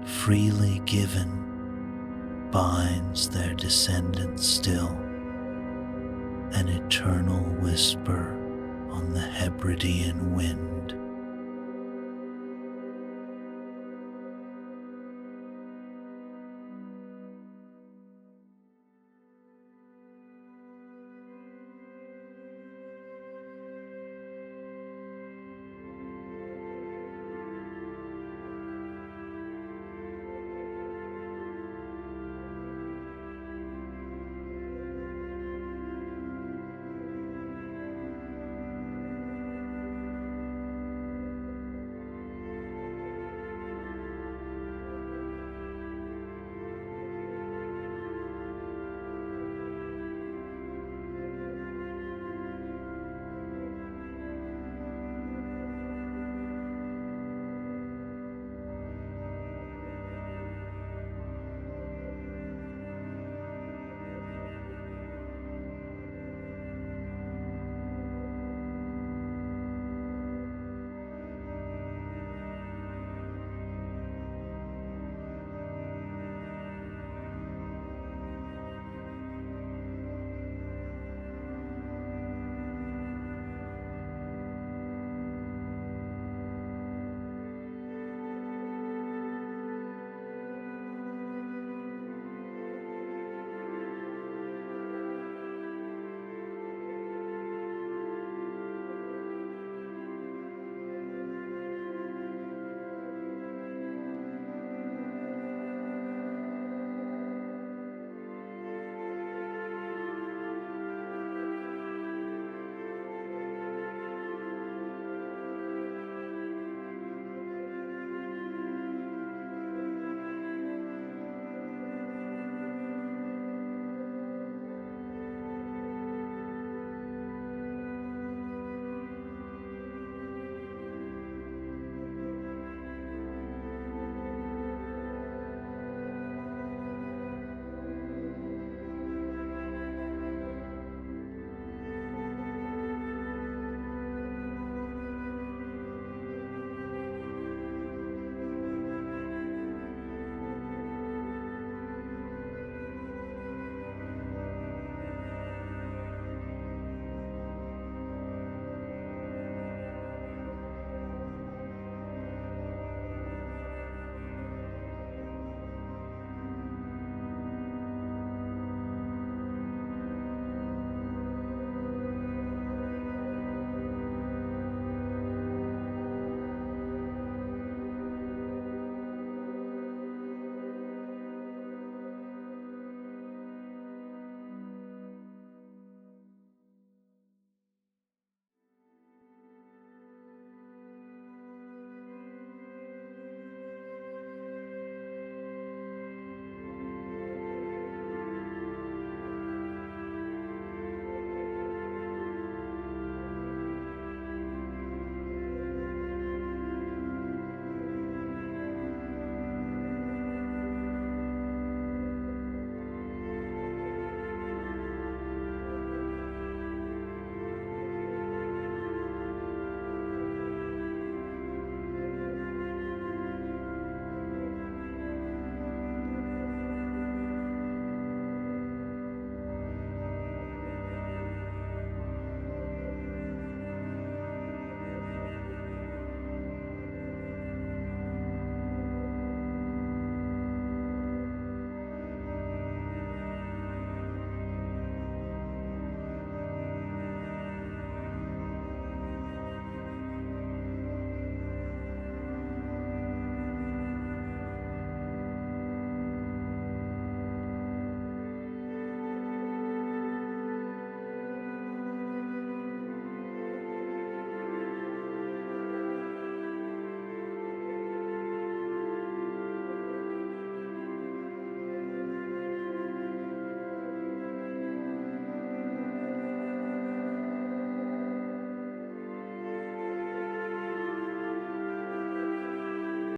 freely given, binds their descendants still, an eternal whisper on the Hebridean wind.